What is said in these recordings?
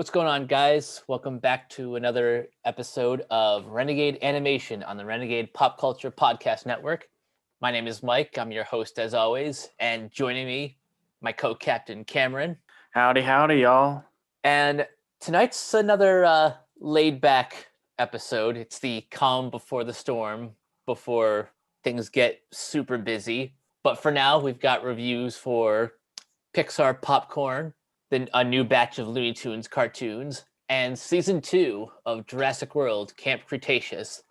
What's going on, guys? Welcome back to another episode of Renegade Animation on the Renegade Pop Culture Podcast Network. My name is Mike. I'm your host, as always. And joining me, my co-captain, Cameron. Howdy, y'all. And tonight's another laid-back episode. It's the calm before the storm, before things get super busy. But for now, we've got reviews for Pixar Popcorn, a new batch of Looney Tunes cartoons, and season 2 of Jurassic World, Camp Cretaceous.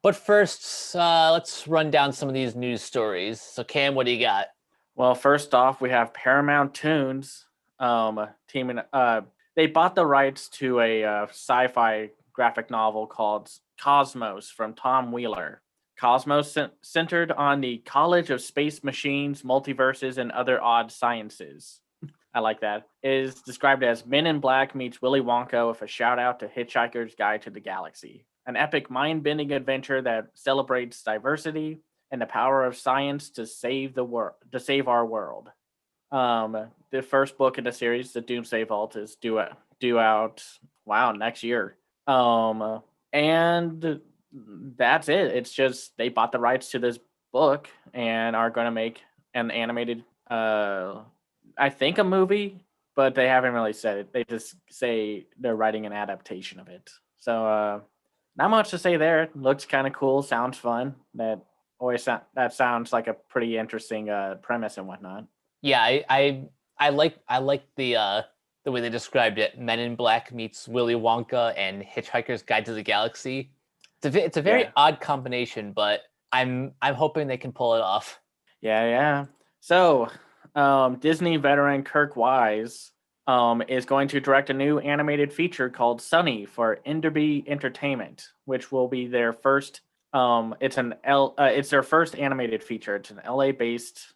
But first, let's run down some of these news stories. So Cam, what do you got? Well, first off, we have Paramount Tunes teaming. They bought the rights to a sci-fi graphic novel called Cosmos from Tom Wheeler. Cosmos, centered on the College of Space Machines, Multiverses, and Other Odd Sciences. I like that. Is described as Men in Black meets Willy Wonka with a shout out to Hitchhiker's Guide to the Galaxy. An epic mind-bending adventure that celebrates diversity and the power of science to save our world. The first book in the series, The Doomsday Vault, is due out next year. And that's it. It's just they bought the rights to this book and are going to make an animated I think a movie, but they haven't really said it. They just say they're writing an adaptation of it. So not much to say there. It looks kind of cool, sounds fun. That sounds like a pretty interesting premise and whatnot. Yeah, I like the way they described it. Men in Black meets Willy Wonka and Hitchhiker's Guide to the Galaxy. It's a very odd combination, but I'm hoping they can pull it off. Yeah. So Disney veteran Kirk Wise is going to direct a new animated feature called Sunny for Enderby Entertainment, which will be their first. It's their first animated feature. It's an LA-based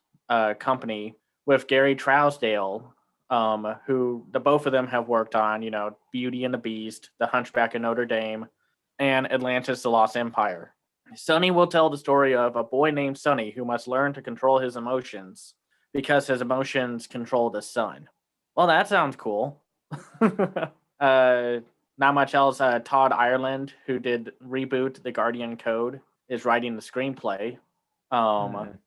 company with Gary Trousdale, who the both of them have worked on, Beauty and the Beast, The Hunchback of Notre Dame, and Atlantis: The Lost Empire. Sunny will tell the story of a boy named Sunny who must learn to control his emotions because his emotions control the sun. Well, that sounds cool. Not much else. Todd Ireland, who did Reboot, The Guardian Code, is writing the screenplay. Well,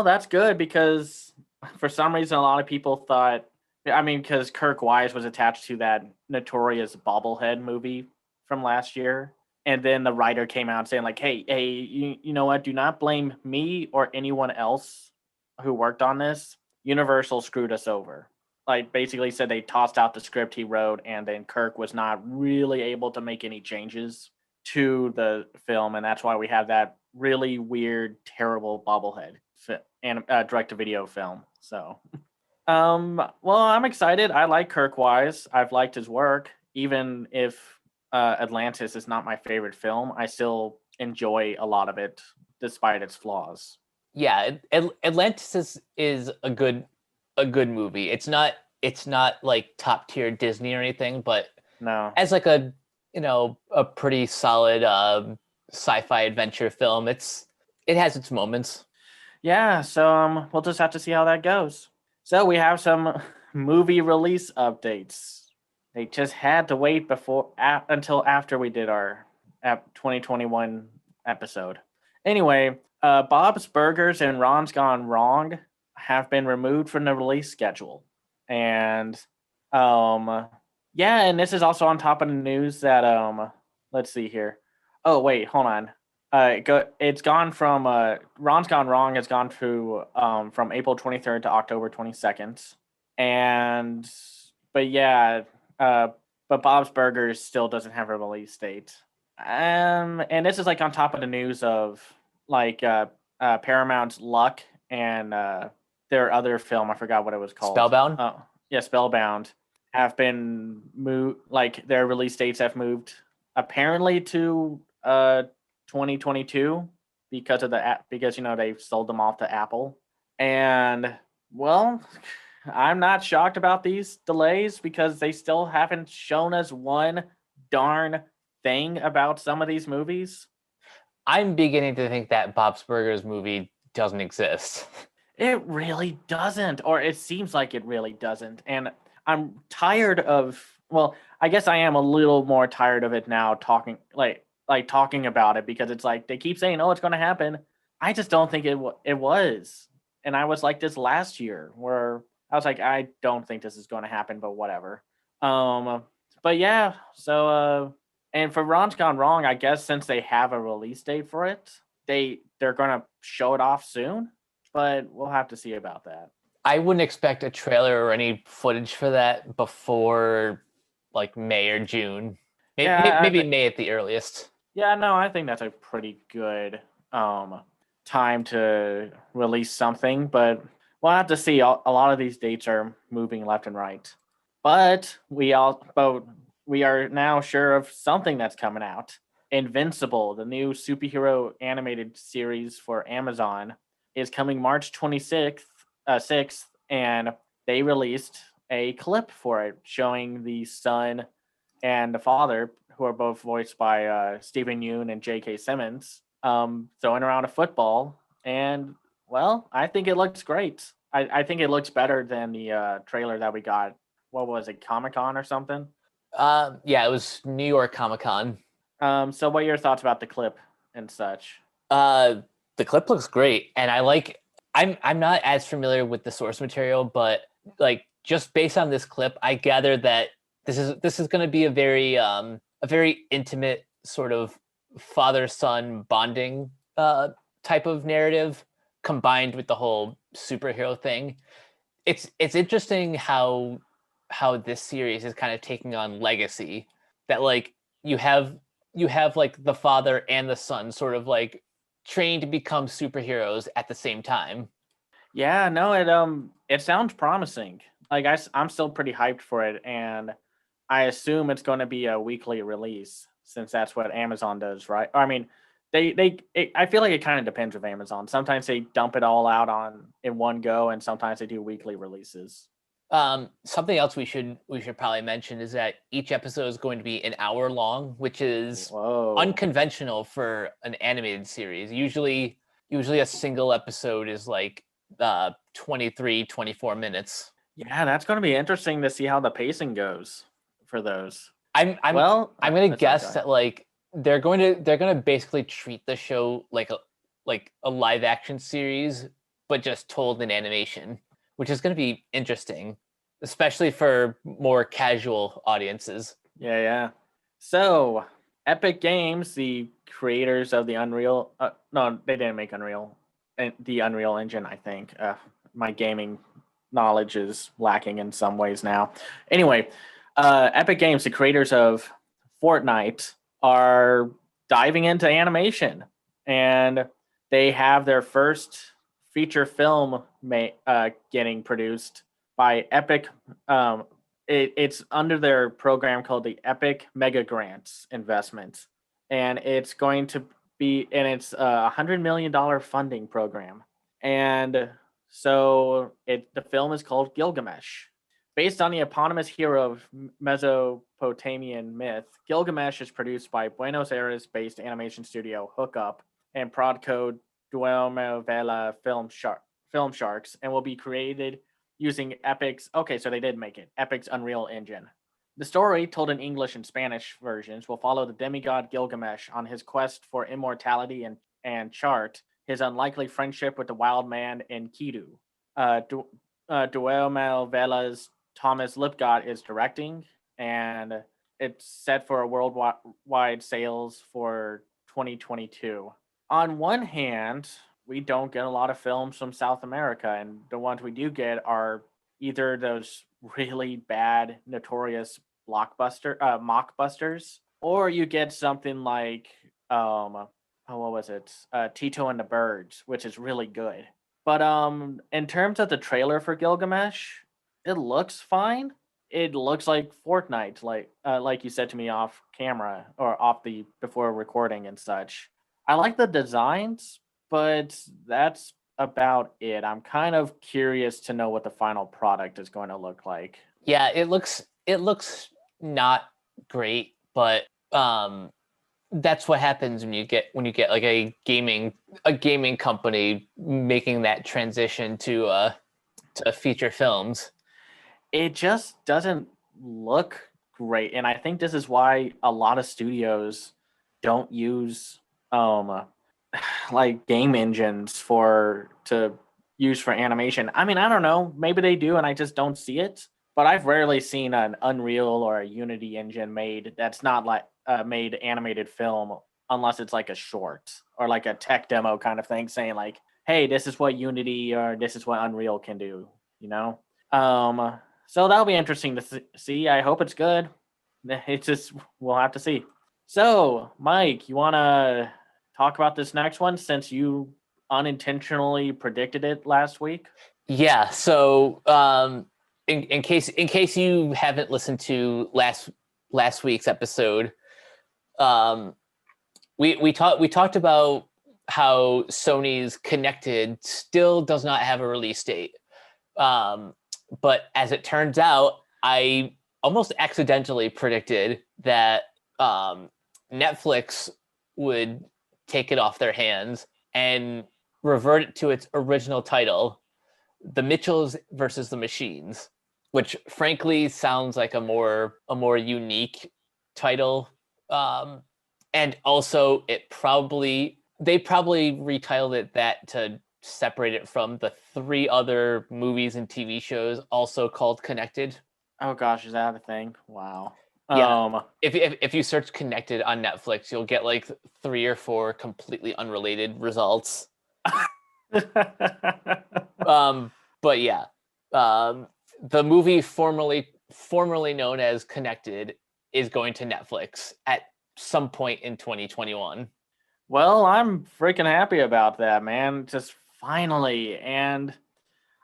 that's good because for some reason, a lot of people thought, because Kirk Wise was attached to that notorious Bobblehead movie from last year. And then the writer came out saying like, hey, you know what? Do not blame me or anyone else who worked on this. Universal screwed us over. Like basically said they tossed out the script he wrote, and then Kirk was not really able to make any changes to the film, and that's why we have that really weird, terrible Bobblehead and direct-to-video film. So, well, I'm excited. I like Kirk Wise. I've liked his work, even if Atlantis is not my favorite film. I still enjoy a lot of it, despite its flaws. Yeah, Atlantis is a good movie. It's not like top tier Disney or anything, but no, as like a pretty solid sci-fi adventure film. It has its moments. Yeah, so we'll just have to see how that goes. So we have some movie release updates. They just had to wait until after we did our 2021 episode. Anyway, Bob's Burgers and Ron's Gone Wrong have been removed from the release schedule. And and this is also on top of the news that let's see here. Oh wait, hold on. It's gone from Ron's Gone Wrong has gone through from April 23rd to October 22nd. But Bob's Burgers still doesn't have a release date. And this is like on top of the news of like Paramount's Luck and their other film, I forgot what it was called. Spellbound? Spellbound have been moved, like their release dates have moved apparently to 2022 because of they've sold them off to Apple. And well, I'm not shocked about these delays because they still haven't shown us one darn thing about some of these movies. I'm beginning to think that Bob's Burgers movie doesn't exist. It really doesn't, or it seems like it really doesn't. And I'm tired of. Well, I guess I am a little more tired of it now. Talking about it because it's like they keep saying, "Oh, it's going to happen." I just don't think it was, and I was like this last year where I was like, I don't think this is going to happen, but whatever. Um, but yeah, so and for Ron's Gone Wrong, I guess since they have a release date for it, they're going to show it off soon, but we'll have to see about that. I wouldn't expect a trailer or any footage for that before like May or June. Yeah, Maybe May at the earliest. yeah, no, I think that's a pretty good um time to release something, but we'll have to see. A lot of these dates are moving left and right. But we are now sure of something that's coming out. Invincible, the new superhero animated series for Amazon, is coming March 26th, 6th, and they released a clip for it showing the son and the father, who are both voiced by Stephen Yoon and J.K. Simmons, throwing around a football. And, well, I think it looks great. I think it looks better than the trailer that we got. What was it, Comic-Con or something? Yeah, it was New York Comic Con. So what are your thoughts about the clip and such? The clip looks great, and I'm not as familiar with the source material, but like just based on this clip, I gather that this is going to be a very intimate sort of father son bonding type of narrative combined with the whole superhero thing. It's interesting how this series is kind of taking on legacy, that like you have you have like the father and the son sort of like trained to become superheroes at the same time. Yeah, no, it sounds promising. Like I'm still pretty hyped for it, and I assume it's going to be a weekly release since that's what Amazon does, right? I mean, I feel like it kind of depends with Amazon. Sometimes they dump it all out on in one go, and sometimes they do weekly releases. Something else we should probably mention is that each episode is going to be an hour long, which is Whoa. unconventional for an animated series. Usually a single episode is like 23-24 minutes. Yeah, that's going to be interesting to see how the pacing goes for those. I'm I'm Well, I'm gonna sorry, go guess ahead. that like they're gonna basically treat the show like a live action series, but just told in animation, which is gonna be interesting, especially for more casual audiences. Yeah, yeah. So, Epic Games, the creators of the Unreal, no, they didn't make Unreal, and the Unreal Engine, I think. My gaming knowledge is lacking in some ways now. Anyway, Epic Games, the creators of Fortnite, are diving into animation, and they have their first feature film getting produced by Epic. It's under their program called the Epic Mega Grants Investment, and it's going to be, and it's $100 million funding program, and so the film is called Gilgamesh. Based on the eponymous hero of Mesopotamian myth, Gilgamesh is produced by Buenos Aires-based animation studio Hookup and Prodco Duomovela Film Sharks, and will be created using Epic's. Okay, so they did make it. Epic's Unreal Engine. The story, told in English and Spanish versions, will follow the demigod Gilgamesh on his quest for immortality and chart his unlikely friendship with the wild man Enkidu. Duel Vela's Thomas Lipgott is directing, and it's set for a worldwide sales for 2022. On one hand, we don't get a lot of films from South America, and the ones we do get are either those really bad, notorious mockbusters, or you get something like what was it? Tito and the Birds, which is really good. But in terms of the trailer for Gilgamesh, it looks fine. It looks like Fortnite, like you said to me off camera or off the before recording and such. I like the designs, but that's about it. I'm kind of curious to know what the final product is going to look like. Yeah, it looks not great, but that's what happens when you get like a gaming company making that transition to feature films. it just doesn't look great. And I think this is why a lot of studios don't use um like game engines to use for animation. I mean, I don't know, maybe they do and I just don't see it. But I've rarely seen an Unreal or a Unity engine made that's not like made animated film unless it's like a short or like a tech demo kind of thing saying like, hey, this is what Unity or this is what Unreal can do, you know? Um, so that'll be interesting to see. I hope it's good. It's just, we'll have to see. So, Mike, you want to talk about this next one since you unintentionally predicted it last week? Yeah. So, in case you haven't listened to last week's episode, um, we talked about how Sony's Connected still does not have a release date. But as it turns out, I almost accidentally predicted that Netflix would take it off their hands and revert it to its original title, The Mitchells versus the Machines, which frankly sounds like a more unique title. And also they probably retitled it that to separate it from the 3 other movies and TV shows also called Connected. Oh gosh, is that a thing? Wow. Yeah. Um, If you search Connected on Netflix, you'll get like 3 or 4 completely unrelated results. But yeah, the movie formerly known as Connected is going to Netflix at some point in 2021. well, I'm freaking happy about that, man. Just finally. And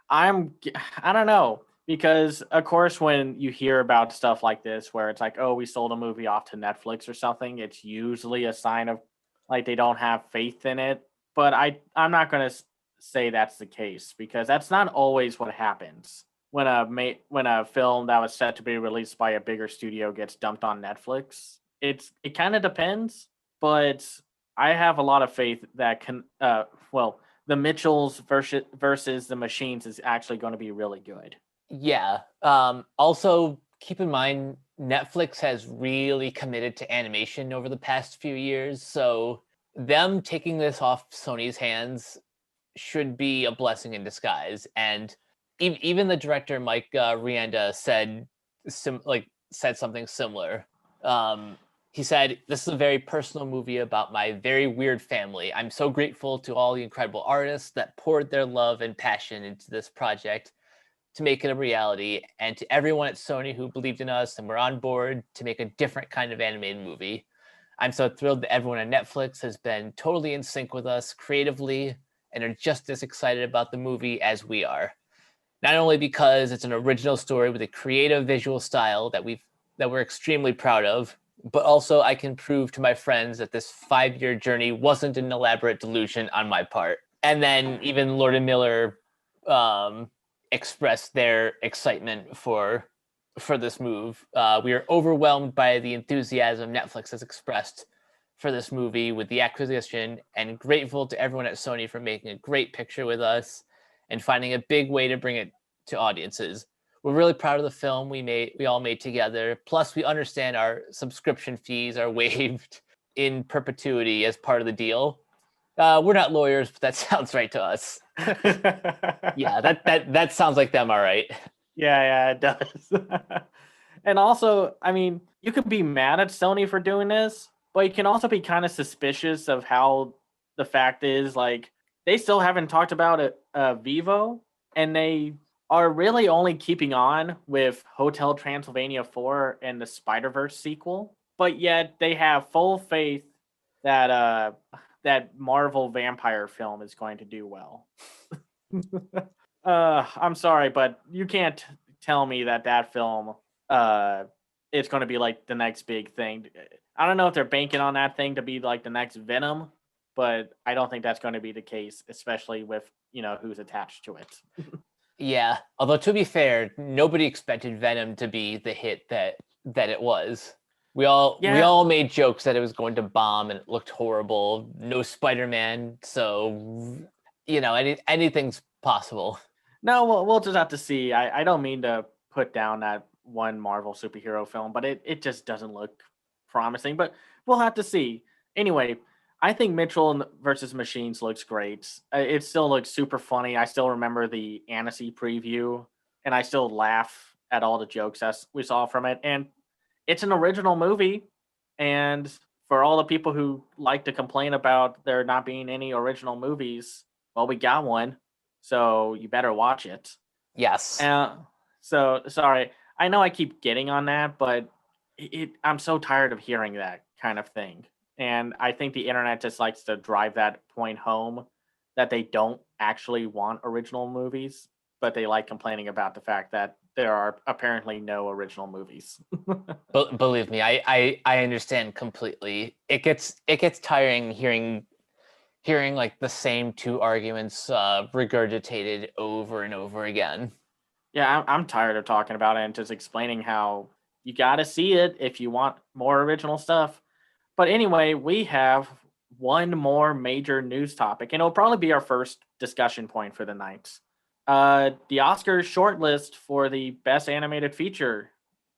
I don't know, because of course when you hear about stuff like this where it's like, oh, we sold a movie off to Netflix or something, it's usually a sign of like they don't have faith in it. But I'm not going to say that's the case because that's not always what happens when when a film that was set to be released by a bigger studio gets dumped on Netflix. It kind of depends, but I have a lot of faith that well, the Mitchells versus the Machines is actually going to be really good. Yeah. Also, keep in mind, Netflix has really committed to animation over the past few years. So, them taking this off Sony's hands should be a blessing in disguise. And even the director, Mike Rianda, said something similar. He said, "This is a very personal movie about my very weird family. I'm so grateful to all the incredible artists that poured their love and passion into this project to make it a reality, and to everyone at Sony who believed in us and were on board to make a different kind of animated movie. I'm so thrilled that everyone on Netflix has been totally in sync with us creatively and are just as excited about the movie as we are. Not only because it's an original story with a creative visual style that we're extremely proud of, but also I can prove to my friends that this 5-year journey wasn't an elaborate delusion on my part." And then even Lord and Miller expressed their excitement for this move. We are overwhelmed by the enthusiasm Netflix has expressed for this movie with the acquisition, and grateful to everyone at Sony for making a great picture with us and finding a big way to bring it to audiences. We're really proud of the film we all made together. Plus, we understand our subscription fees are waived in perpetuity as part of the deal. We're not lawyers, but that sounds right to us. Yeah, that sounds like them, all right. Yeah, it does. And also, I mean, you could be mad at Sony for doing this, but you can also be kind of suspicious of how the fact is like they still haven't talked about it, Vivo, and they are really only keeping on with Hotel Transylvania 4 and the Spider-Verse sequel, but yet they have full faith that that Marvel vampire film is going to do well. I'm sorry, but you can't tell me that film is going to be like the next big thing. I don't know if they're banking on that thing to be like the next Venom, but I don't think that's going to be the case, especially with who's attached to it. Yeah, although to be fair, nobody expected Venom to be the hit that it was. We all made jokes that it was going to bomb and it looked horrible. No Spider-Man, so anything's possible. No, we'll just have to see. I don't mean to put down that one Marvel superhero film, but it just doesn't look promising. But we'll have to see. Anyway, I think Mitchell versus Machines looks great. It still looks super funny. I still remember the Annecy preview, and I still laugh at all the jokes that we saw from it. And it's an original movie, and for all the people who like to complain about there not being any original movies, well, we got one, so you better watch it. Yes. So sorry, I know I keep getting on that, but I'm so tired of hearing that kind of thing, and I think the internet just likes to drive that point home that they don't actually want original movies, but they like complaining about the fact that there are apparently no original movies. Believe me, I understand completely. It gets tiring hearing like the same two arguments regurgitated over and over again. Yeah, I'm tired of talking about it and just explaining how you got to see it if you want more original stuff. But anyway, we have one more major news topic, and it'll probably be our first discussion point for the night. The Oscars shortlist for the Best Animated Feature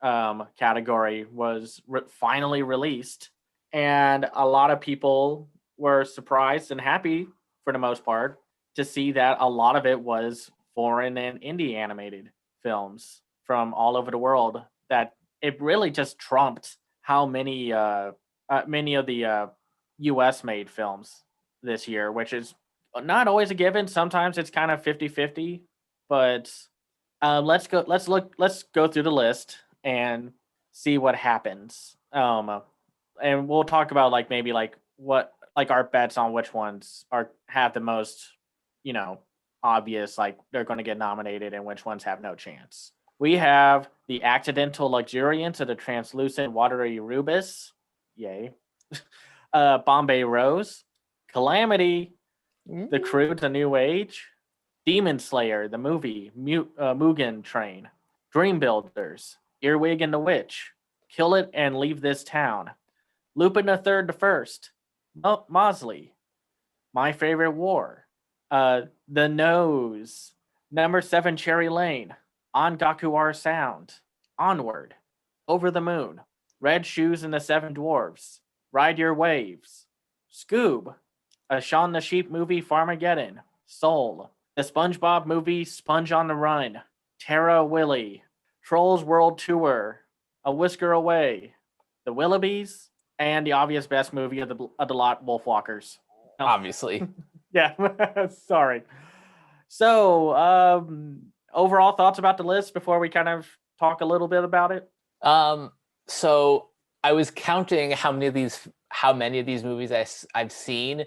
category was finally released, and a lot of people were surprised and happy, for the most part, to see that a lot of it was foreign and indie animated films from all over the world. That it really just trumped how many of the US made films this year, which is not always a given. Sometimes it's kind of 50-50, but let's go through the list and see what happens. And we'll talk about like maybe like what like our bets on which ones have the most, obvious, like they're going to get nominated, and which ones have no chance. We have The Accidental Luxuriance of the Translucent Watery Rubus. Yay. Bombay Rose. Calamity. The Crude, The New Age. Demon Slayer, the movie. Mugen Train. Dream Builders. Earwig and the Witch. Kill It and Leave This Town. Lupin the Third, the First. Mosley. My Favorite War. The Nose. Number 7 Cherry Lane. On Gakuar Sound. Onward. Over the Moon. Red Shoes and the Seven Dwarfs. Ride Your Waves. Scoob. A Shaun the Sheep movie, Farmageddon. Soul. The SpongeBob movie, Sponge on the Run. Terra Willy. Trolls World Tour. A Whisker Away. The Willoughbys. And the obvious best movie of the lot, Wolfwalkers. Obviously. Yeah, sorry. So, overall thoughts about the list before we kind of talk a little bit about it? So I was counting how many of these movies I've seen,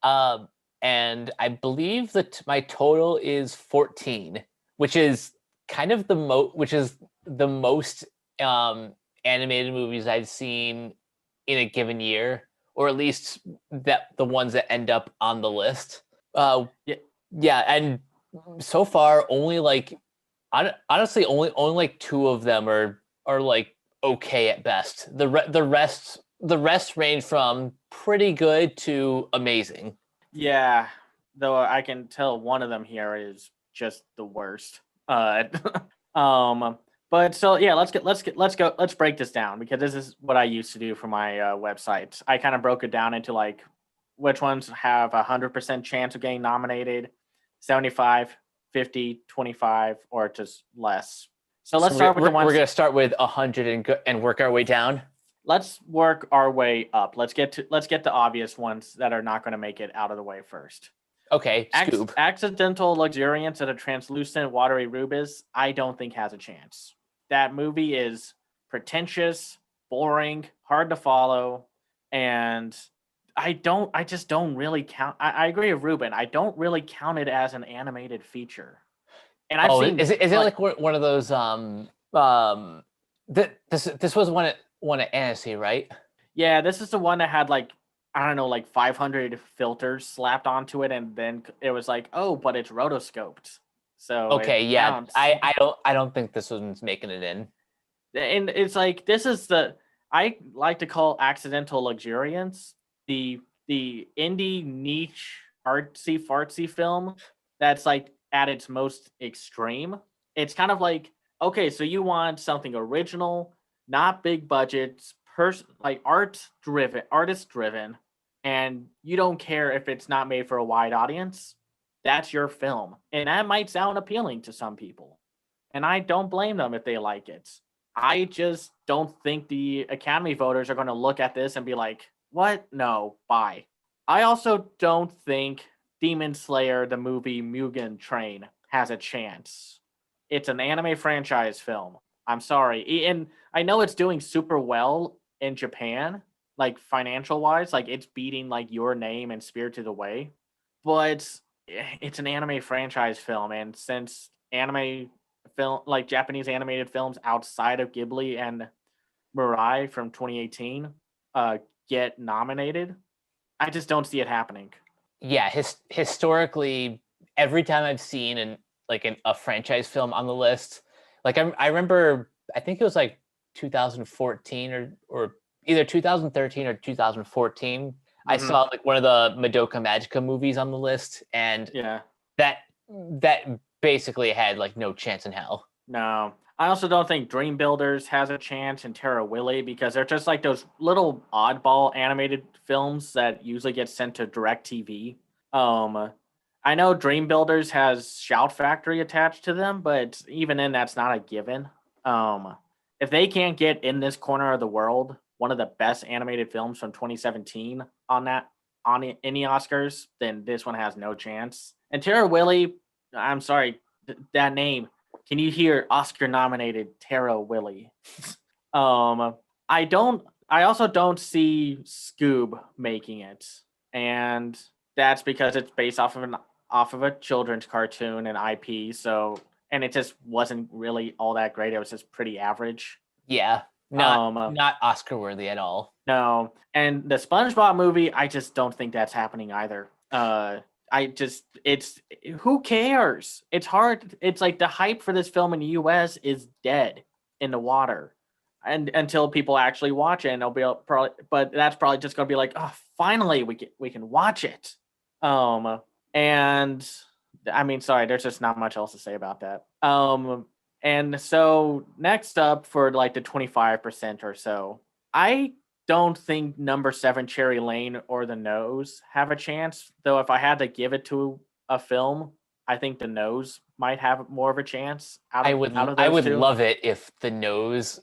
and I believe that my total is 14, which is kind of the most animated movies I've seen in a given year, or at least that the ones that end up on the list. Yeah, and so far only like honestly only like 2 of them are like okay at best. The rest range from pretty good to amazing. Yeah, though I can tell one of them here is just the worst. But so yeah, let's break this down, because this is what I used to do for my website. I kind of broke it down into like which ones have 100% chance of getting nominated, 75, 50, 25, or just less. So let's start with the ones. We're gonna start with 100 and work our way down. Let's work our way up. Let's get the obvious ones that are not going to make it out of the way first. Okay, Scoob. Accidental Luxuriance of the Translucent Watery Rubus, I don't think has a chance. That movie is pretentious, boring, hard to follow, and I just don't really count. I agree with Ruben. I don't really count it as an animated feature. And I've seen. Is it like one of those this was one at Annecy, right? Yeah, this is the one that had like, I don't know, like 500 filters slapped onto it, and then it was like, oh, but it's rotoscoped. So okay, yeah, counts. I don't think this one's making it in. And it's like, this is I like to call Accidental Luxuriance the indie niche artsy fartsy film that's like at its most extreme. It's kind of like okay, so you want something original, not big budgets, like artist driven, and you don't care if it's not made for a wide audience. That's your film, and that might sound appealing to some people, and I don't blame them if they like it. I just don't think the Academy voters are going to look at this and be like, "What? No, bye." I also don't think Demon Slayer, the movie Mugen Train, has a chance. It's an anime franchise film. I'm sorry. And I know it's doing super well in Japan, like financial wise, like it's beating like Your Name and Spirited Away. But it's an anime franchise film. And since anime film, like Japanese animated films outside of Ghibli and Mirai from 2018 get nominated, I just don't see it happening. Yeah, historically, every time I've seen a franchise film on the list, like I remember, I think it was like 2014 or either 2013 or 2014. I Mm-hmm. saw like one of the Madoka Magica movies on the list, and Yeah. that that basically had like no chance in hell. No. I also don't think Dream Builders has a chance in Terra Willy because they're just like those little oddball animated films that usually get sent to DirecTV. I know Dream Builders has Shout Factory attached to them, but even then that's not a given. Um, if they can't get In This Corner of the World, one of the best animated films from 2017 on any Oscars, then this one has no chance. And Terra Willy, I'm sorry, that name, can you hear Oscar nominated Terra Willy? I don't. I also don't see Scoob making it, and that's because it's based off of a children's cartoon and IP. So, and it just wasn't really all that great. It was just pretty average. Yeah, not Oscar worthy at all. No, and the SpongeBob movie, I just don't think that's happening either. It's who cares? It's hard. It's like the hype for this film in the US is dead in the water. And until people actually watch it, and they'll be probably, but that's probably just gonna be like, oh, finally we can watch it. And I mean, sorry, there's just not much else to say about that. And so next up for like the 25% or so, I don't think number 7 Cherry Lane or The Nose have a chance. Though if I had to give it to a film, I think The Nose might have more of a chance out of those I would two. love it if The Nose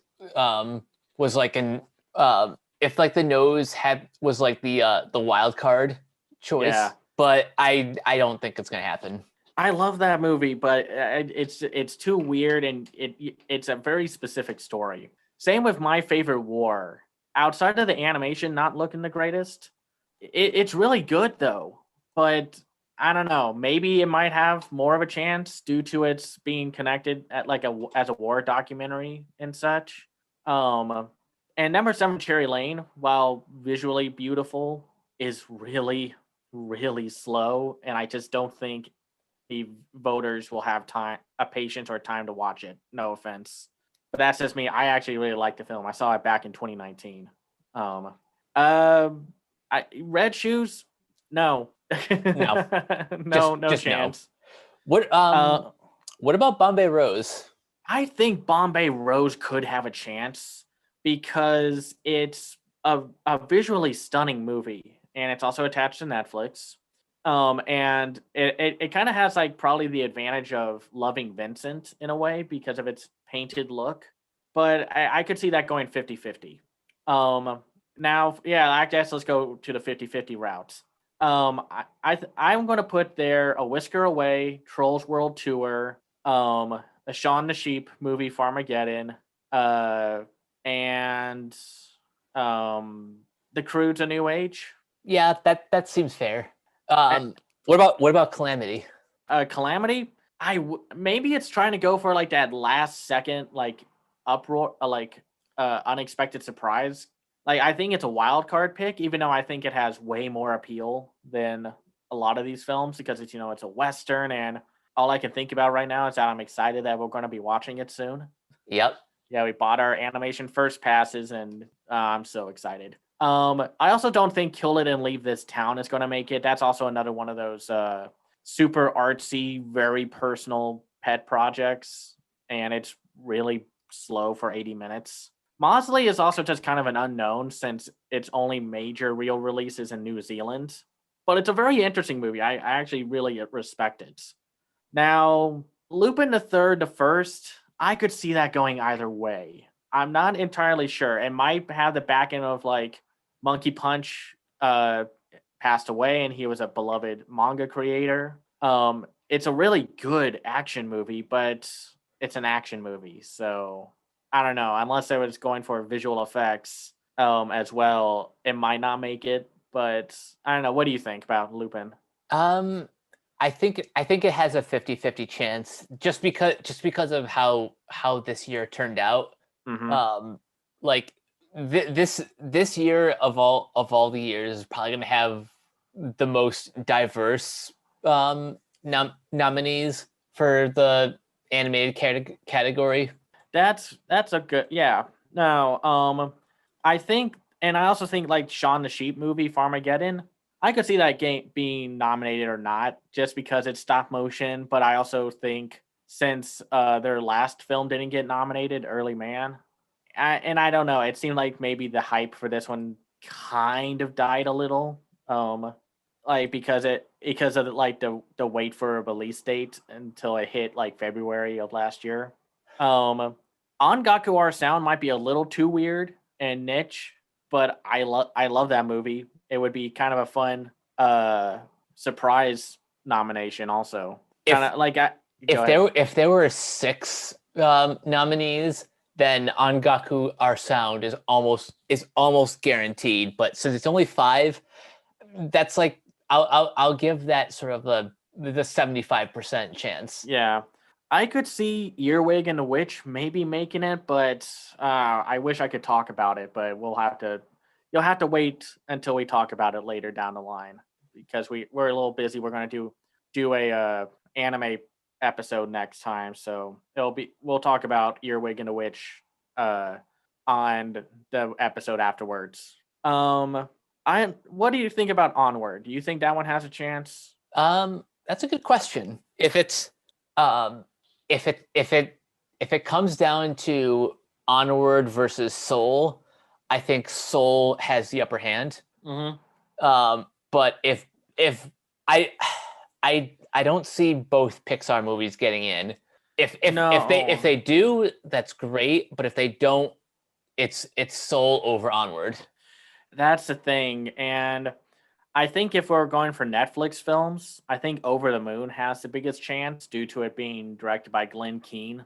was like if like The Nose was like the wild card choice. Yeah. But I don't think it's gonna happen. I love that movie, but it's too weird and it's a very specific story. Same with My Favorite War. Outside of the animation not looking the greatest, it's really good though. But I don't know. Maybe it might have more of a chance due to its being connected at like as a war documentary and such. And number 7 Cherry Lane, while visually beautiful, is really really slow, and I just don't think the voters will have patience or time to watch it. No offense, but that's just me. I actually really like the film. I saw it back in 2019. Red Shoes, no, No, no chance. No. What about Bombay Rose? I think Bombay Rose could have a chance because it's a visually stunning movie, and it's also attached to Netflix. And it kind of has like probably the advantage of Loving Vincent in a way because of its painted look. But I could see that going 50-50. Now, yeah, I guess let's go to the 50-50 route. I'm going to put there A Whisker Away, Trolls World Tour, a Shaun the Sheep movie, Farmageddon, and The Croods: A New Age. Yeah, that seems fair. What about Calamity? Calamity, maybe it's trying to go for like that last second like uproar, unexpected surprise. Like I think it's a wild card pick, even though I think it has way more appeal than a lot of these films because it's it's a Western, and all I can think about right now is that I'm excited that we're going to be watching it soon. Yep. Yeah, we bought our animation first passes, and I'm so excited. I also don't think Kill It and Leave This Town is going to make it. That's also another one of those super artsy, very personal pet projects. and it's really slow for 80 minutes. Mosley is also just kind of an unknown since its only major real release is in New Zealand. But it's a very interesting movie. I actually really respect it. Now, Lupin the Third, the first, I could see that going either way. I'm not entirely sure. It might have the back end of like Monkey Punch passed away and he was a beloved manga creator. It's a really good action movie, but it's an action movie. So I don't know. Unless it was going for visual effects as well, it might not make it. But I don't know. What do you think about Lupin? Um, I think it has a 50-50 chance just because of how this year turned out. Mm-hmm. Like this year of all the years is probably going to have the most diverse nominees for the animated category. That's a good, yeah. No, I think, and I also think like Shaun the Sheep movie Farmageddon. I could see that game being nominated or not, just because it's stop motion. But I also think since their last film didn't get nominated, Early Man, and I don't know, it seemed like maybe the hype for this one kind of died a little. Like because of like the wait for a release date until it hit like February of last year. On Gaku Our Sound might be a little too weird and niche, but I love that movie. It would be kind of a fun surprise nomination also. Kind If of like go if ahead. there were six nominees, then Angaku Our Sound is almost guaranteed. But since it's only five, that's like I'll give that sort of the 75% chance. Yeah. I could see Earwig and the Witch maybe making it, but I wish I could talk about it, but you'll have to wait until we talk about it later down the line because we're a little busy. We're going to do a anime episode next time, so we'll talk about Earwig and the Witch on the episode afterwards. What do you think about Onward? Do you think that one has a chance? That's a good question. Um, if it comes down to Onward versus Soul, I think Soul has the upper hand. Mm-hmm. But if I I don't see both Pixar movies getting in. If they do, that's great. But if they don't, it's Soul over Onward. That's the thing. And I think if we're going for Netflix films, I think Over the Moon has the biggest chance due to it being directed by Glenn Keane.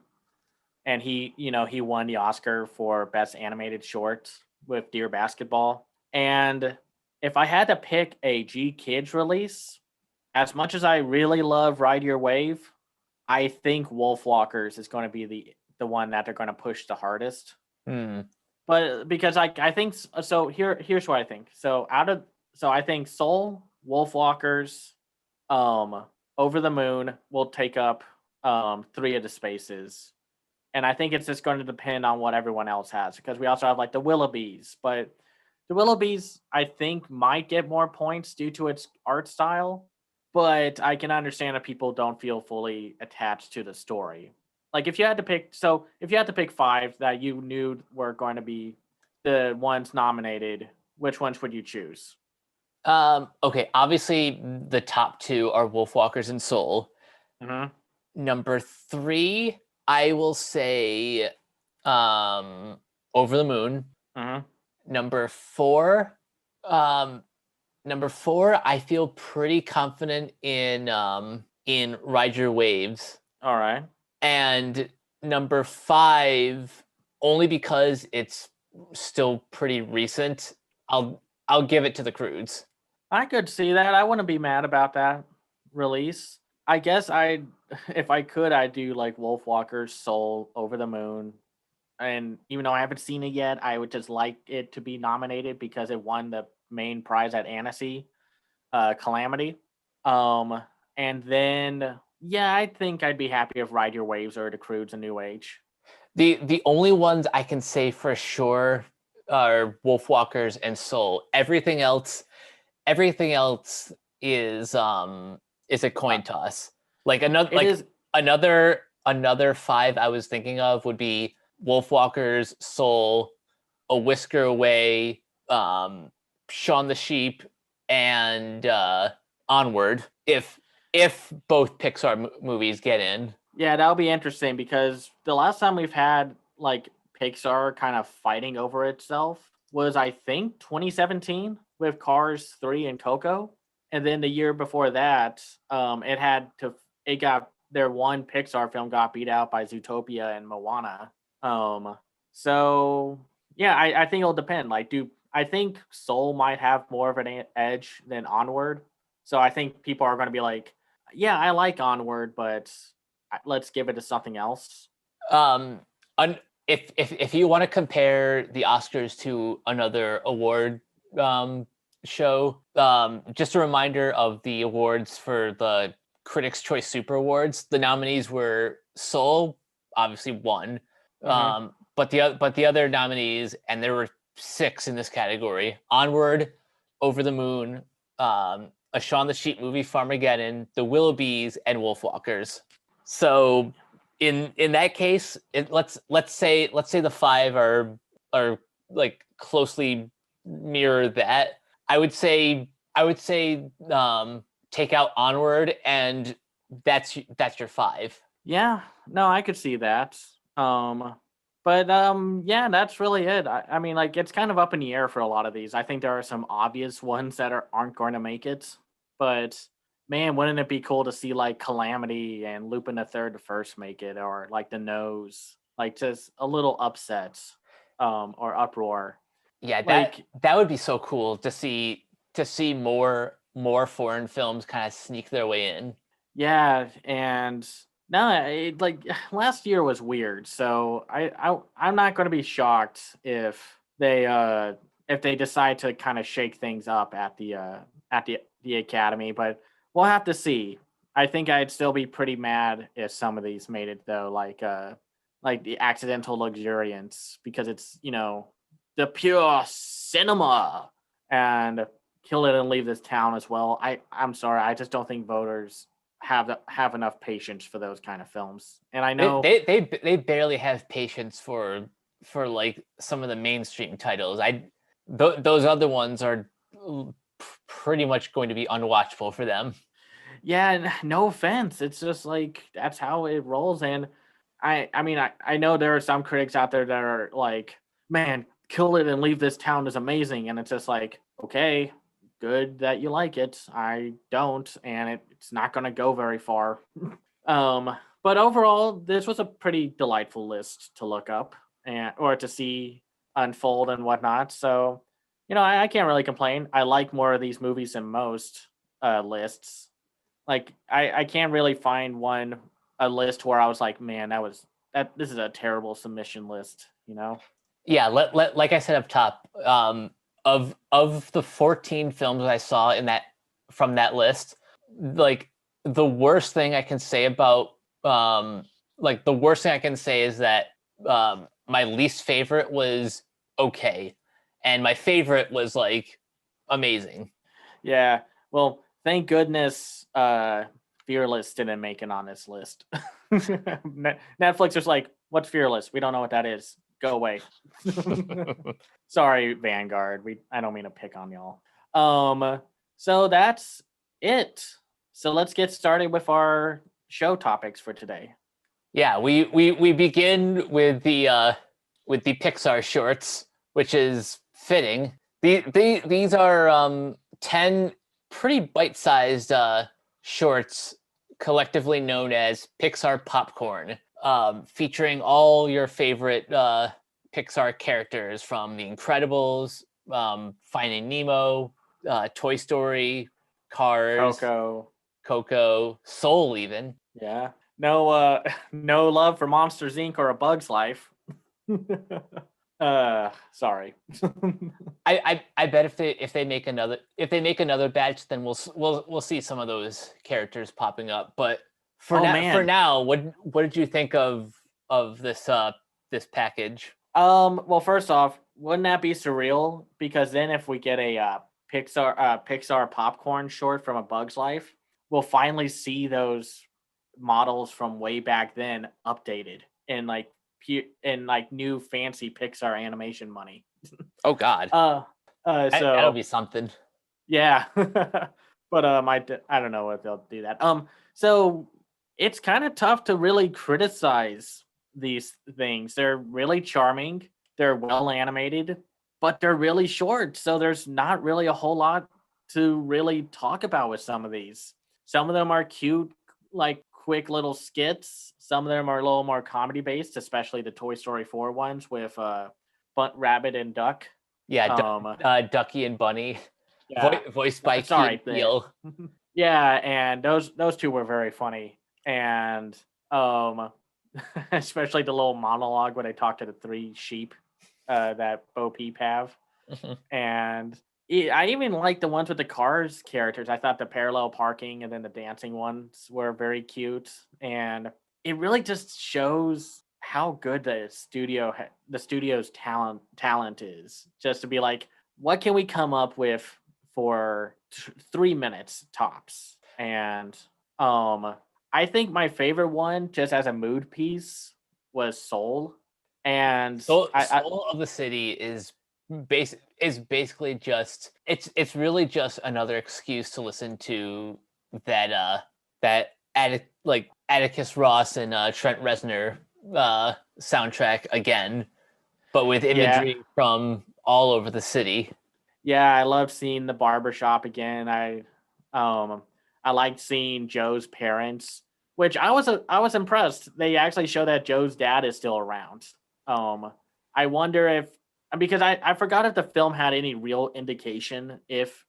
And he won the Oscar for Best Animated Short with Dear Basketball. And if I had to pick a G Kids release, as much as I really love Ride Your Wave, I think Wolfwalkers is going to be the one that they're going to push the hardest. Hmm. But because I think so, here's what I think. So I think Soul, Wolfwalkers, Over the Moon will take up three of the spaces. And I think it's just going to depend on what everyone else has because we also have like the Willoughbys, but the Willoughbys I think might get more points due to its art style, but I can understand if people don't feel fully attached to the story. Like if you had to pick five that you knew were going to be the ones nominated, which ones would you choose? Okay, obviously the top two are Wolfwalkers and Soul. Mm-hmm. Number three, I will say Over the Moon. Mm-hmm. Number four, um, I feel pretty confident in Ride Your Waves. All right. And number five, only because it's still pretty recent, I'll give it to the Croods. I could see that. I wouldn't be mad about that release. I guess if I could, I'd do like Wolfwalkers, Soul, Over the Moon. And even though I haven't seen it yet, I would just like it to be nominated because it won the main prize at Annecy, Calamity. And then yeah, I think I'd be happy if Ride Your Waves or The Croods a New Age. The only ones I can say for sure are Wolfwalkers and Soul. Everything else is a Uh, coin toss. Like another it is. another another 5 I was thinking of would be Wolfwalkers, Soul, A Whisker Away, Shaun the Sheep, and Onward. If both Pixar movies get in. Yeah, that'll be interesting because the last time we've had like Pixar kind of fighting over itself was, I think, 2017 with Cars 3 and Coco. And then the year before that, it got their one Pixar film got beat out by Zootopia and Moana. Um, so yeah, I think it'll depend. I think Soul might have more of an edge than Onward. So I think people are going to be like, yeah, I like Onward, but let's give it to something else. Um, if you want to compare the Oscars to another award show, just a reminder of the awards for the Critics' Choice Super Awards. The nominees were Soul, obviously won, but the other nominees, and there were 6 in this category: Onward, Over the Moon, A Shaun the Sheep movie, Farmageddon, The Willoughbys, and Wolfwalkers. So in that case, let's say the 5 are like closely mirror that. I would say take out Onward, and that's your 5. Yeah, no, I could see that. Yeah, that's really it. I mean, like, it's kind of up in the air for a lot of these. I think there are some obvious ones that aren't going to make it, but man, wouldn't it be cool to see like Calamity and Lupin the Third to first make it, or like The Nose, like just a little upset, or uproar. Yeah, Like, that would be so cool to see more foreign films kind of sneak their way in. yeah, and no, like last year was weird, so I'm not going to be shocked if they decide to kind of shake things up at the Academy, but we'll have to see. I think I'd still be pretty mad if some of these made it though, like the Accidental Luxuriance, because it's, the pure cinema, and Kill It and Leave This Town as well. I'm sorry, I just don't think voters have enough patience for those kind of films. And I know They barely have patience for like some of the mainstream titles. Those other ones are pretty much going to be unwatchable for them. yeah, no offense. It's just like that's how it rolls. And I mean, I know there are some critics out there that are like, man, Kill It and Leave This Town is amazing. And it's just like, okay, good that you like it. I don't, and it's not gonna go very far. But overall, this was a pretty delightful list to look up or to see unfold and whatnot. So, I can't really complain. I like more of these movies than most lists. Like, I can't really find a list where I was like, man, this is a terrible submission list, Yeah, like I said up top, of the 14 films I saw from that list, like the worst thing I can say about the worst thing I can say is that my least favorite was okay, and my favorite was like amazing. Yeah. Well, thank goodness Fearless didn't make it on this list. Netflix is like, what's Fearless? We don't know what that is. Go away. Sorry, Vanguard. I don't mean to pick on y'all. So that's it. So let's get started with our show topics for today. Yeah, we begin with the Pixar shorts, which is fitting. These are 10 pretty bite-sized shorts, collectively known as Pixar Popcorn, featuring all your favorite Pixar characters from The Incredibles, Finding Nemo, Toy Story, Cars, Coco, Soul, even. Yeah. No no love for Monsters Inc. or A Bug's Life. Sorry. I bet if they make another batch, then we'll see some of those characters popping up. But for now, what did you think of this package? Well, first off, wouldn't that be surreal? Because then if we get a Pixar Popcorn short from A Bug's Life, we'll finally see those models from way back then updated in like new fancy Pixar animation money. Oh God, that'll So be something. yeah, but I don't know if they'll do that. So it's kind of tough to really criticize these things. They're really charming. They're well animated, but they're really short. So there's not really a whole lot to really talk about with some of these. Some of them are cute, like quick little skits. Some of them are a little more comedy based, especially the Toy Story 4 ones with Bunt Rabbit and Duck. Yeah, Um, Ducky and Bunny, yeah, voiced by Key and sorry, Peele. yeah, and those two were very funny, and um, especially the little monologue where they talk to the three sheep that Bo Peep have. And I even like the ones with the Cars characters. I thought the parallel parking and then the dancing ones were very cute, and it really just shows how good the studio's talent is. Just to be like, what can we come up with for 3 minutes tops? And I think my favorite one, just as a mood piece, was Soul. And Soul of the City is basically just it's really just another excuse to listen to that Atticus Ross and Trent Reznor soundtrack again, but with yeah, imagery from all over the city. yeah, I love seeing the barbershop again. I liked seeing Joe's parents, which I was impressed. They actually show that Joe's dad is still around. I wonder if, because I forgot if the film had any real indication if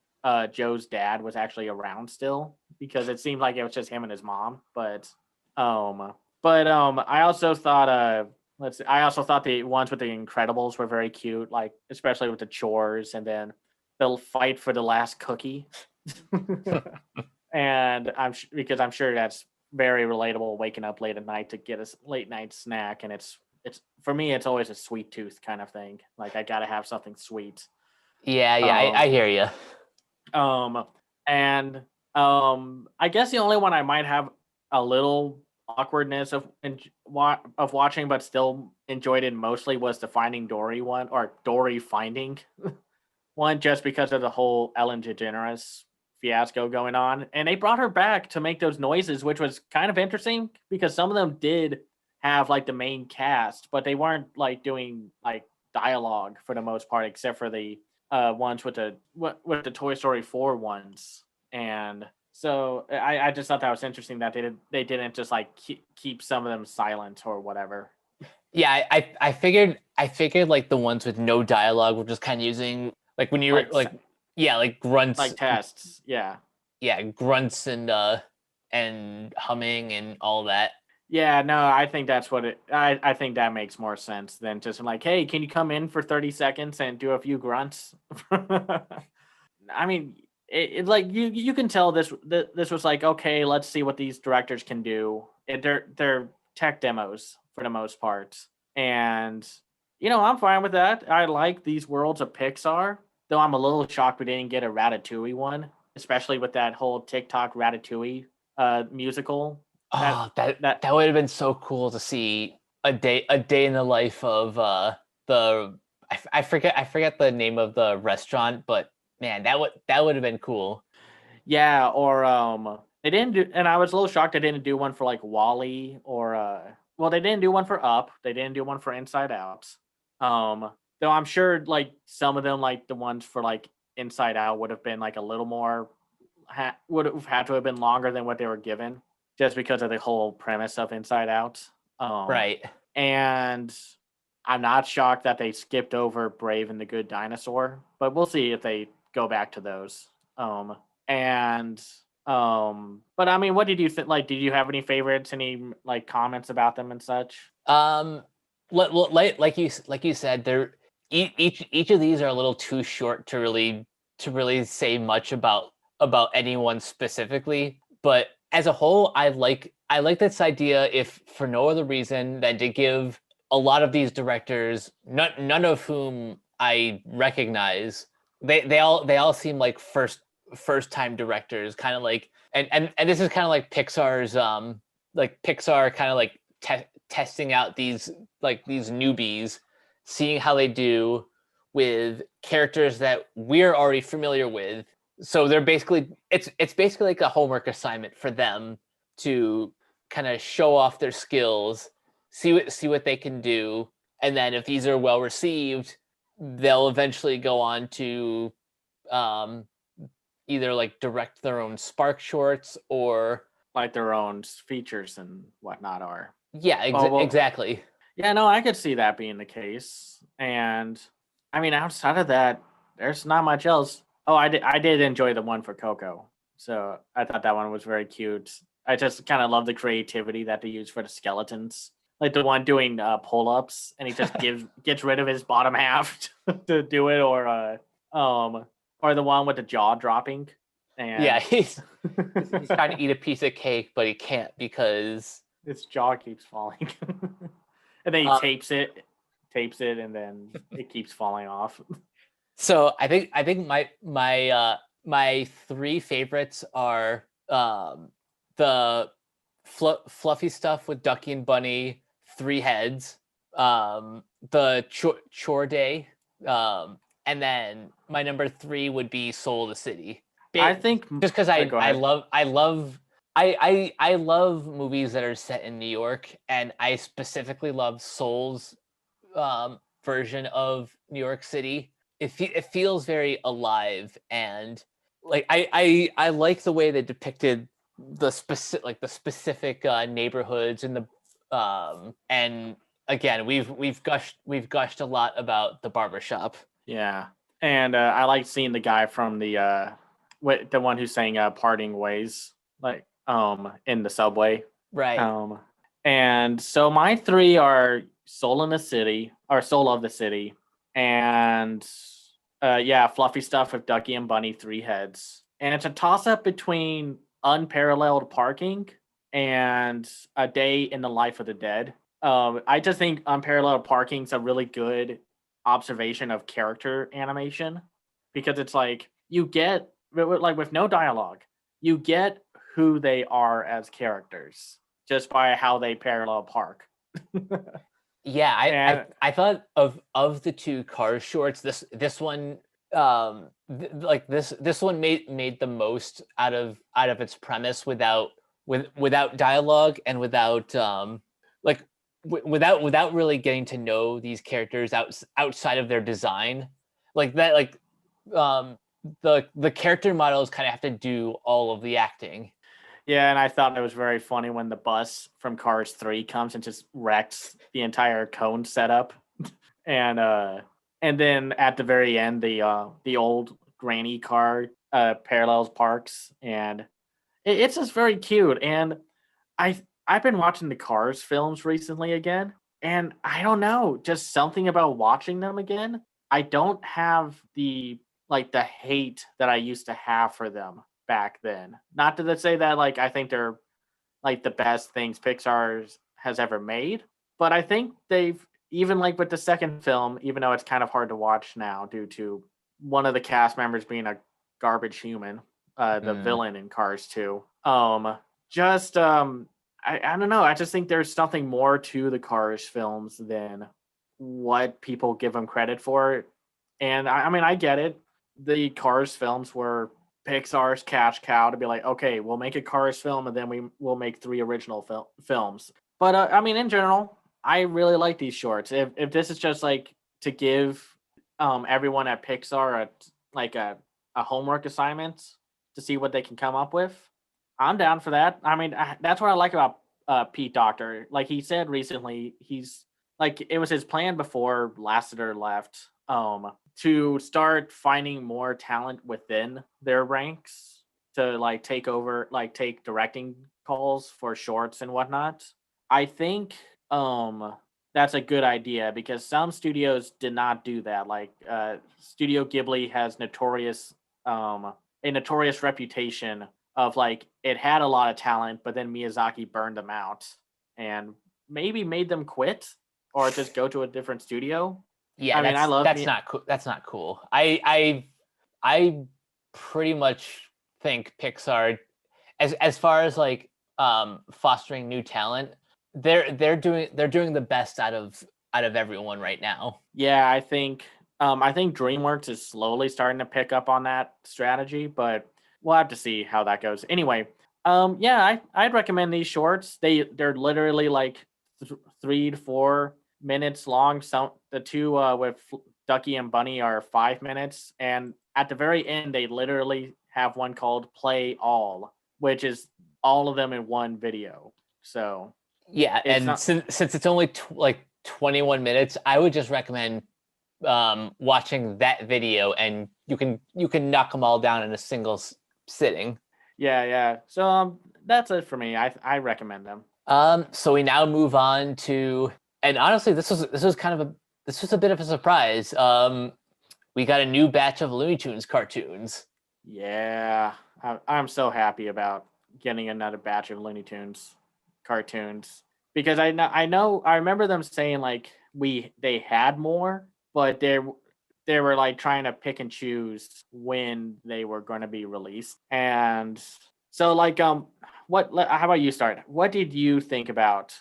Joe's dad was actually around still, because it seemed like it was just him and his mom. I also thought I also thought the ones with the Incredibles were very cute, like especially with the chores and then they'll fight for the last cookie. And because I'm sure that's very relatable, waking up late at night to get a late night snack, and it's for me it's always a sweet tooth kind of thing. Like I gotta have something sweet. Yeah, I Um, hear you. and I guess the only one I might have a little awkwardness of watching, but still enjoyed it mostly was the Finding Dory one, or Dory Finding one, just because of the whole Ellen DeGeneres fiasco going on. And they brought her back to make those noises, which was kind of interesting because some of them did have like the main cast, but they weren't like doing like dialogue for the most part, except for the ones with the Toy Story 4 ones. And so I just thought that was interesting that they didn't just like keep some of them silent or whatever. Yeah, I figured like the ones with no dialogue were just kind of using like when you were Like like yeah like grunts, like tests, yeah. grunts and humming and all that. Yeah, no, I think that's what I think that makes more sense than just like, hey, can you come in for 30 seconds and do a few grunts? I mean, like you can tell this was like, okay, let's see what these directors can do. They're tech demos for the most part, and I'm fine with that. I like these worlds of Pixar, though I'm a little shocked we didn't get a Ratatouille one, especially with that whole TikTok Ratatouille musical. That Oh, that that that would have been so cool to see a day in the life of the I forget the name of the restaurant, but man, that would have been cool. Yeah, or they didn't do, and I was a little shocked they didn't do one for like Wally or well, they didn't do one for Up, they didn't do one for Inside Out. Though I'm sure like some of them, like the ones for like Inside Out, would have been like a little more would have had to have been longer than what they were given, just because of the whole premise of Inside Out. Um, Right. and I'm not shocked that they skipped over Brave and the Good Dinosaur, but we'll see if they go back to those. And but I mean, what did you think? Like, did you have any favorites? Any like comments about them and such? Um, like you said, they're each of these are a little too short to really say much about anyone specifically. But as a whole, I like this idea, if for no other reason than to give a lot of these directors, none of whom I recognize, they all seem like first time directors, kind of like, and this is kind of like Pixar's like Pixar kind of like testing out these newbies, seeing how they do with characters that we're already familiar with. So they're basically it's basically like a homework assignment for them to kind of show off their skills, see what they can do, and then if these are well received, they'll eventually go on to either like direct their own Spark shorts or like their own features and whatnot are. yeah, exactly. Yeah, no, I could see that being the case. And I mean, outside of that, there's not much else. Oh, I did enjoy the one for Coco. So I thought that one was very cute. I just kind of love the creativity that they use for the skeletons. Like the one doing pull-ups, and he just gets rid of his bottom half to do it, or the one with the jaw dropping. And yeah, he's trying to eat a piece of cake, but he can't because his jaw keeps falling. And then he tapes it, and then it keeps falling off. So I think my three favorites are the fluffy stuff with Ducky and Bunny, Three Heads, the chore day, and then my number 3 would be Soul of the City. I think just because I love movies that are set in New York, and I specifically love Soul's version of New York City. It feels very alive, and like I like the way they depicted the specific neighborhoods and the and again we've gushed a lot about the barbershop. Yeah, and I like seeing the guy from the one who sang "Parting Ways" like in the subway, right? And so my 3 are Soul of the City, and fluffy stuff with Ducky and Bunny, Three Heads, and it's a toss up between Unparalleled Parking and A Day in the Life of the Dead. I just think Unparalleled Parking is a really good observation of character animation, because it's like you get with no dialogue, you get who they are as characters just by how they parallel park. Yeah, I thought of the 2 Cars shorts, this one this one made the most out of its premise without dialogue and without without really getting to know these characters outside of their design. Like that, the character models kind of have to do all of the acting. Yeah, and I thought it was very funny when the bus from Cars 3 comes and just wrecks the entire cone setup. And then at the very end, the old granny car parallels parks, and it's just very cute. And I've been watching the Cars films recently again, and I don't know, just something about watching them again. I don't have the hate that I used to have for them back then. Not to say that I think they're like the best things Pixar has ever made, but I think they've, even with the second film, even though it's kind of hard to watch now due to one of the cast members being a garbage human, the villain in Cars 2. I don't know. I just think there's something more to the Cars films than what people give them credit for. And I mean, I get it. The Cars films were Pixar's cash cow to be like, okay, we'll make a Cars film and then we'll make 3 original films. But I mean, in general, I really like these shorts. If this is just to give everyone at Pixar a homework assignment to see what they can come up with, I'm down for that. I mean, that's what I like about Pete Docter. Like he said recently, he's it was his plan before Lasseter left to start finding more talent within their ranks to take directing calls for shorts and whatnot. I think that's a good idea, because some studios did not do that. Studio Ghibli has a notorious reputation of it had a lot of talent, but then Miyazaki burned them out and maybe made them quit or just go to a different studio. Yeah, I love that's not cool. That's not cool. I pretty much think Pixar, as far as fostering new talent. They're doing the best out of everyone right now. Yeah, I think DreamWorks is slowly starting to pick up on that strategy, but we'll have to see how that goes. Anyway, yeah, I'd recommend these shorts. They're literally like 3 to 4 minutes long. Some the two with Ducky and Bunny are 5 minutes, and at the very end they literally have one called Play All, which is all of them in one video. So Yeah, it's and not. since it's only like 21 minutes, I would just recommend watching that video, and you can knock them all down in a single sitting. Yeah, yeah. So that's it for me. I recommend them. So we now move on to, and honestly, this was a bit of a surprise. We got a new batch of Looney Tunes cartoons. Yeah, I'm so happy about getting another batch of Looney Tunes cartoons because I remember them saying like they had more, but they were like trying to pick and choose when they were going to be released. And so like how about you start? What did you think about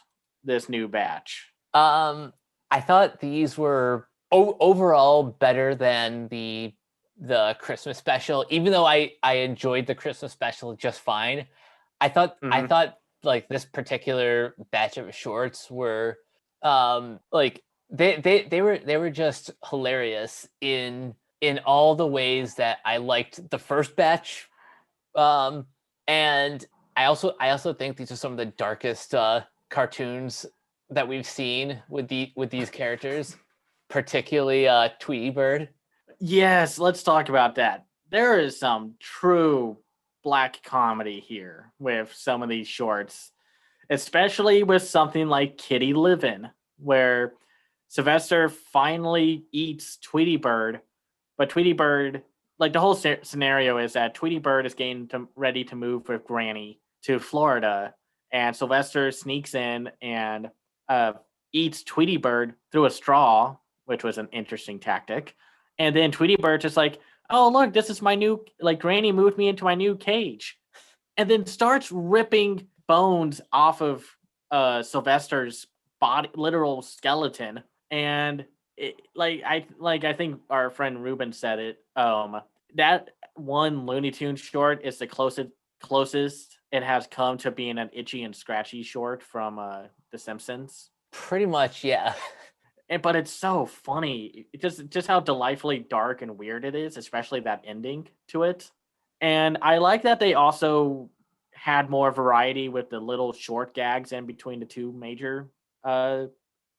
this new batch? I thought these were overall better than the Christmas special, even though I enjoyed the Christmas special just fine. I Hmm. thought like this particular batch of shorts were like they were just hilarious in all the ways that I liked the first batch. And I also think these are some of the darkest cartoons that we've seen with these characters, particularly Tweety Bird. Yes, let's talk about that. There is some true black comedy here with some of these shorts, especially with something like Kitty Livin', where Sylvester finally eats Tweety Bird, but Tweety Bird, like the whole scenario is that Tweety Bird is ready to move with Granny to Florida, and Sylvester sneaks in and uh, eats Tweety Bird through a straw, which was an interesting tactic. And then Tweety Bird just like, oh look, this is my new like Granny moved me into my new cage, and then starts ripping bones off of Sylvester's body, literal skeleton. And I think our friend Ruben said it. That one Looney Tunes short is the closest it has come to being an itchy and scratchy short from The Simpsons. Pretty much, yeah. But it's so funny. Just how delightfully dark and weird it is, especially that ending to it. And I like that they also had more variety with the little short gags in between the two major uh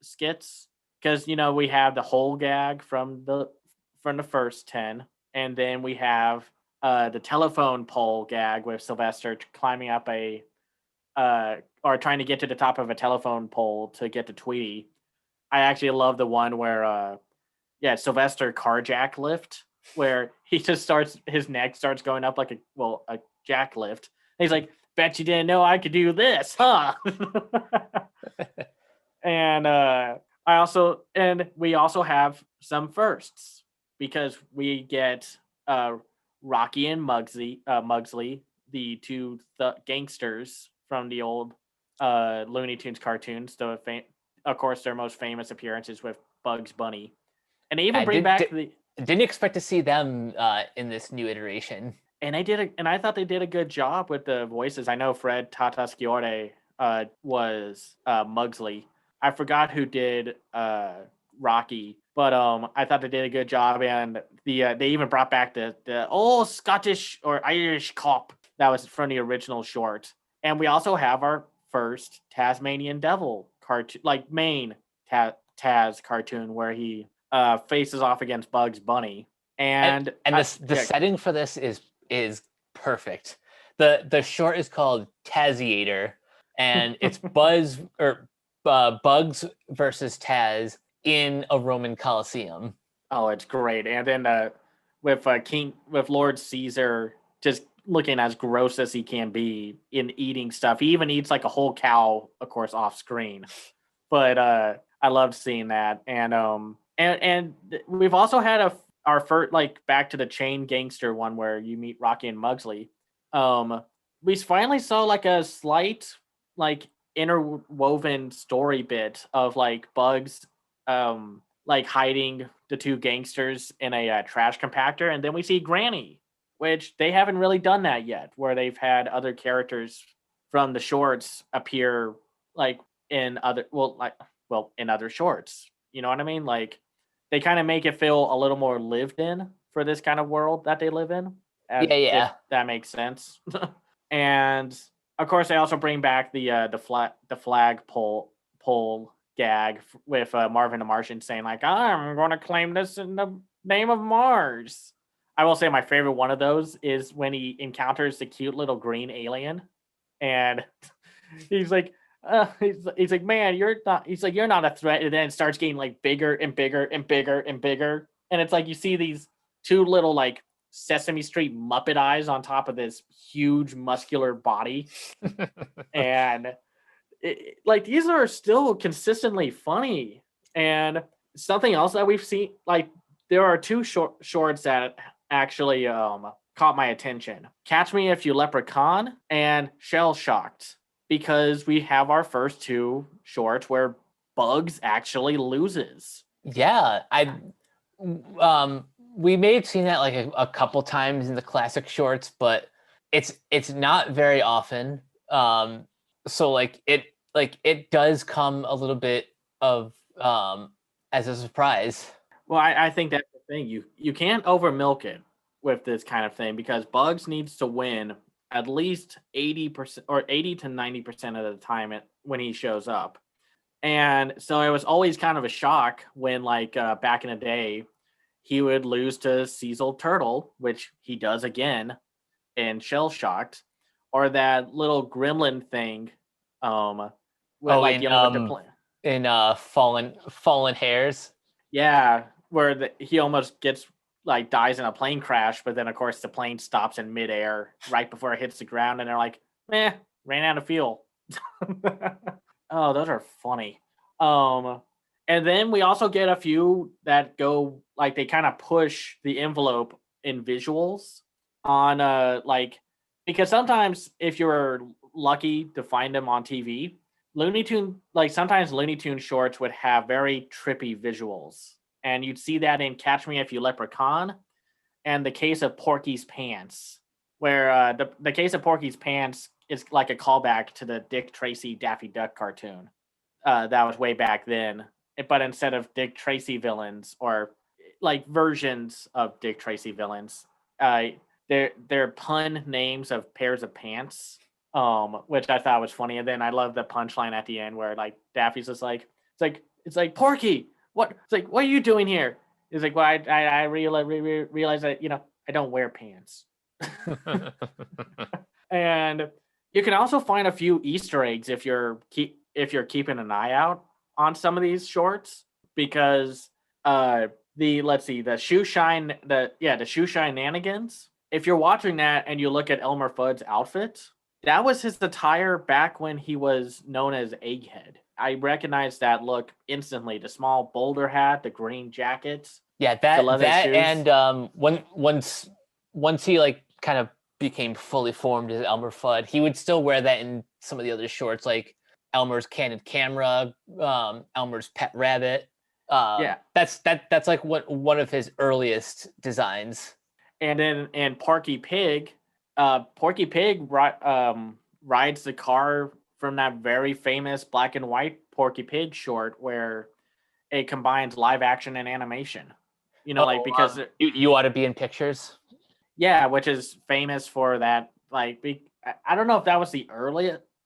skits. Because we have the whole gag from the first 10, and then we have the telephone pole gag with Sylvester climbing up a or trying to get to the top of a telephone pole to get to Tweety. I actually love the one where yeah, Sylvester carjack lift, where he just starts his neck starts going up like a jack lift. And he's like, bet you didn't know I could do this, huh? And we also have some firsts because we get Rocky and Mugsley, the two gangsters from the old Looney Tunes cartoons. Of course, their most famous appearances with Bugs Bunny, and they even I bring did, back did didn't expect to see them in this new iteration. and I thought they did a good job with the voices. I know Fred Tatasciore was Mugsley. I forgot who did Rocky, but I thought they did a good job, and they even brought back the old Scottish or Irish cop that was from the original short, and we also have our first Tasmanian Devil cartoon, like main Taz cartoon, where he faces off against Bugs Bunny, and and and the yeah. setting for this is perfect. The short is called Taziator, and it's Bugs versus Taz in a Roman Coliseum. Oh, it's great. And then with Lord Caesar just looking as gross as he can be in eating stuff. He even eats like a whole cow, of course, off screen. But I loved seeing that. And we've also had our first, like, back to the chain gangster one where you meet Rocky and Mugsley. Um we finally saw like a slight like interwoven story bit of like Bugs like hiding the two gangsters in a trash compactor, and then we see Granny, which they haven't really done that yet, where they've had other characters from the shorts appear like in other in other shorts. You know what I mean? Like they kind of make it feel a little more lived in for this kind of world that they live in, Yeah, if yeah. that makes sense. And of course, they also bring back the flag pole gag with Marvin the Martian saying like, "I'm going to claim this in the name of Mars." I will say my favorite one of those is when he encounters the cute little green alien, and he's like, he's like, man, you're not. He's like, you're not a threat, and then it starts getting like bigger and bigger and bigger and bigger, and it's like you see these two little like Sesame Street Muppet eyes on top of this huge muscular body, and like these are still consistently funny. And something else that we've seen, like there are two shorts that actually caught my attention: Catch Me If You Leprechaun and Shell Shocked, because we have our first two shorts where Bugs actually loses. Yeah, we may have seen that like a couple times in the classic shorts, but it's not very often. So it does come a little bit of as a surprise. Well, I think that's the thing. You can't over milk it with this kind of thing, because Bugs needs to win at least 80% or 80 to 90% of the time when he shows up. And so it was always kind of a shock when, like, back in the day, he would lose to Cecil Turtle, which he does again in Shell Shocked, or that little gremlin thing, with Oh, like dealing with the plane. in fallen hairs. Yeah, where he almost gets like dies in a plane crash, but then of course the plane stops in midair right before it hits the ground, and they're like, "Meh, ran out of fuel." Oh, those are funny. Um, and then we also get a few that go like they kind of push the envelope in visuals on like, because sometimes if you're lucky to find them on TV, Looney Tune, like sometimes Looney Tune shorts would have very trippy visuals, and you'd see that in Catch Me If You Leprechaun and The Case of Porky's Pants, where the Case of Porky's Pants is like a callback to the Dick Tracy Daffy Duck cartoon that was way back then. But instead of Dick Tracy villains, or like versions of Dick Tracy villains, uh, they're pun names of pairs of pants, which I thought was funny. And then I love the punchline at the end where like Daffy's just like, it's like Porky, what? It's like, what are you doing here? He's like, well, I realize that, you know, I don't wear pants. And you can also find a few Easter eggs if you're keeping an eye out on some of these shorts, because the shoe shine the shoe shine nanigans. If you're watching that and you look at Elmer Fudd's outfit, that was his attire back when he was known as Egghead. I recognized that look instantly. The small boulder hat, the green jackets, Yeah, the leather shoes. and once he like kind of became fully formed as Elmer Fudd, he would still wear that in some of the other shorts, like Elmer's Candid Camera, Elmer's Pet Rabbit. Yeah, that's like one of his earliest designs. and then and Porky Pig rides the car from that very famous black and white Porky Pig short where it combines live action and animation. You know, like because you ought to be in pictures. yeah, which is famous for that. Like, I don't know if that was the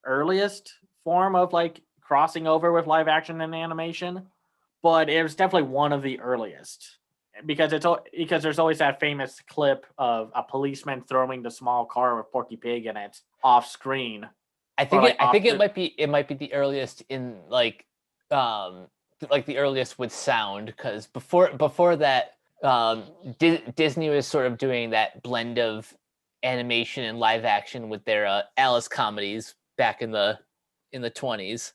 earliest form of like crossing over with live action and animation, but it was definitely one of the earliest, because there's always that famous clip of a policeman throwing the small car with Porky Pig in it off screen. I think it might be the earliest in like the earliest with sound, because before that Disney was sort of doing that blend of animation and live action with their Alice comedies back in the 20s.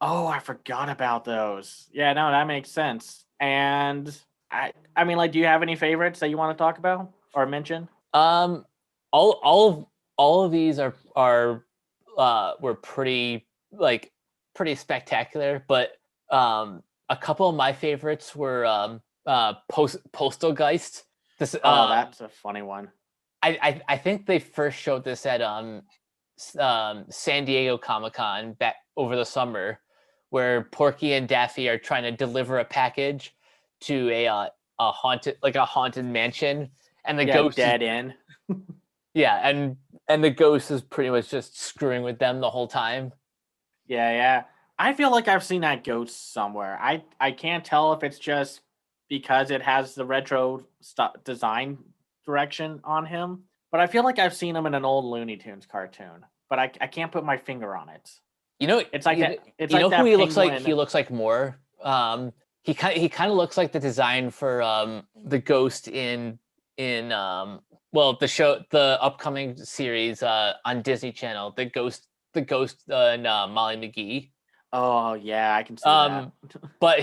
Oh, I forgot about those. Yeah, no, that makes sense. And I mean, like, do you have any favorites that you want to talk about or mention? All all of these were pretty spectacular, but a couple of my favorites were Postal Geist. This That's a funny one. I think they first showed this at San Diego Comic-Con back over the summer, where Porky and Daffy are trying to deliver a package to a haunted mansion, and the ghost dead end. and the ghost is pretty much just screwing with them the whole time. Yeah. I feel like I've seen that ghost somewhere. I can't tell if it's just because it has the retro design direction on him, but I feel like I've seen him in an old Looney Tunes cartoon, but I can't put my finger on it. You know, it's like that. It's you like know that who he penguin. looks like. He looks like more. He kind of looks like the design for the ghost in the upcoming series on Disney Channel, the ghost and Molly McGee. Oh yeah, I can see that. but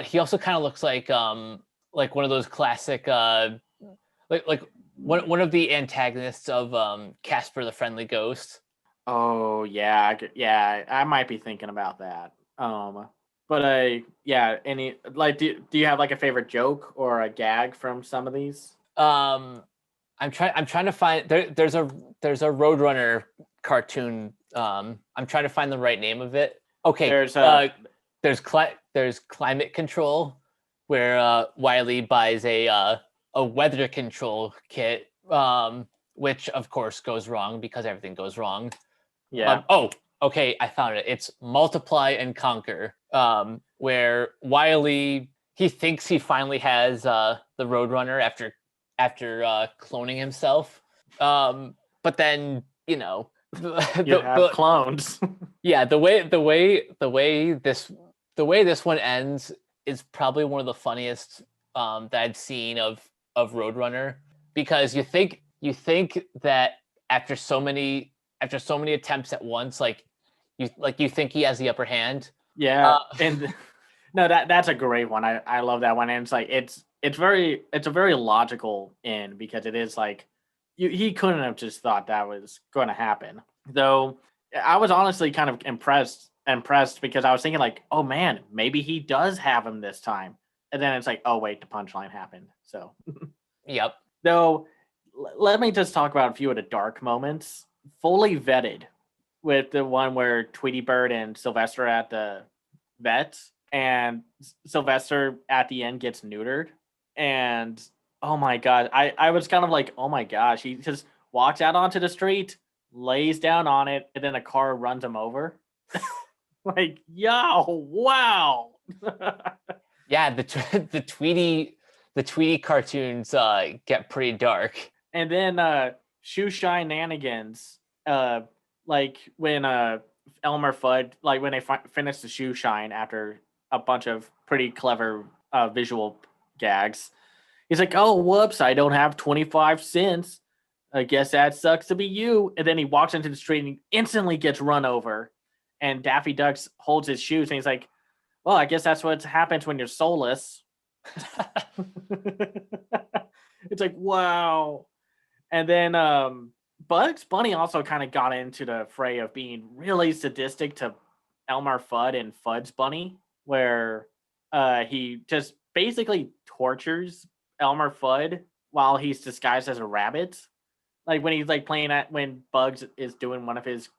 he also kind of looks like one of those classic like one of the antagonists of Casper the Friendly Ghost. Oh yeah, I might be thinking about that. But any do you have like a favorite joke or a gag from some of these? I'm trying to find there's a Roadrunner cartoon. I'm trying to find the right name of it. Okay, there's Climate Control, where Wile buys a weather control kit, which of course goes wrong because everything goes wrong. Yeah. Okay, I found it. It's Multiply and Conquer, where Wile he thinks he finally has the Roadrunner after cloning himself, but then you have clones. Yeah, the way this one ends is probably one of the funniest that I've seen of Roadrunner, because you think that after so many attempts at once, you think he has the upper hand. Yeah, and no, that's a great one. I love that one, and it's like it's a very logical end, because it is like he couldn't have just thought that was going to happen. Though I was honestly kind of impressed because I was thinking like, oh man, maybe he does have him this time, and then it's like, oh wait, the punchline happened. So Yep. Though, let me just talk about a few of the dark moments. Fully vetted, with the one where Tweety Bird and Sylvester at the vet, and Sylvester at the end gets neutered. And oh my god, I was kind of like, oh my gosh, he just walks out onto the street, lays down on it, and then a car runs him over. Like, yo, wow. Yeah, the Tweety cartoons get pretty dark. And then Shoe Shine Nanigans, like when Elmer Fudd, like when they finish the shoe shine after a bunch of pretty clever visual gags, he's like, oh, whoops, I don't have 25 cents. I guess that sucks to be you. And then he walks into the street and he instantly gets run over. And Daffy Duck holds his shoes and he's like, well, I guess that's what happens when you're soulless. It's like, wow. And then Bugs Bunny also kind of got into the fray of being really sadistic to Elmer Fudd and Fud's Bunny, where he just basically tortures Elmer Fudd while he's disguised as a rabbit. Like when he's like when Bugs is doing one of his,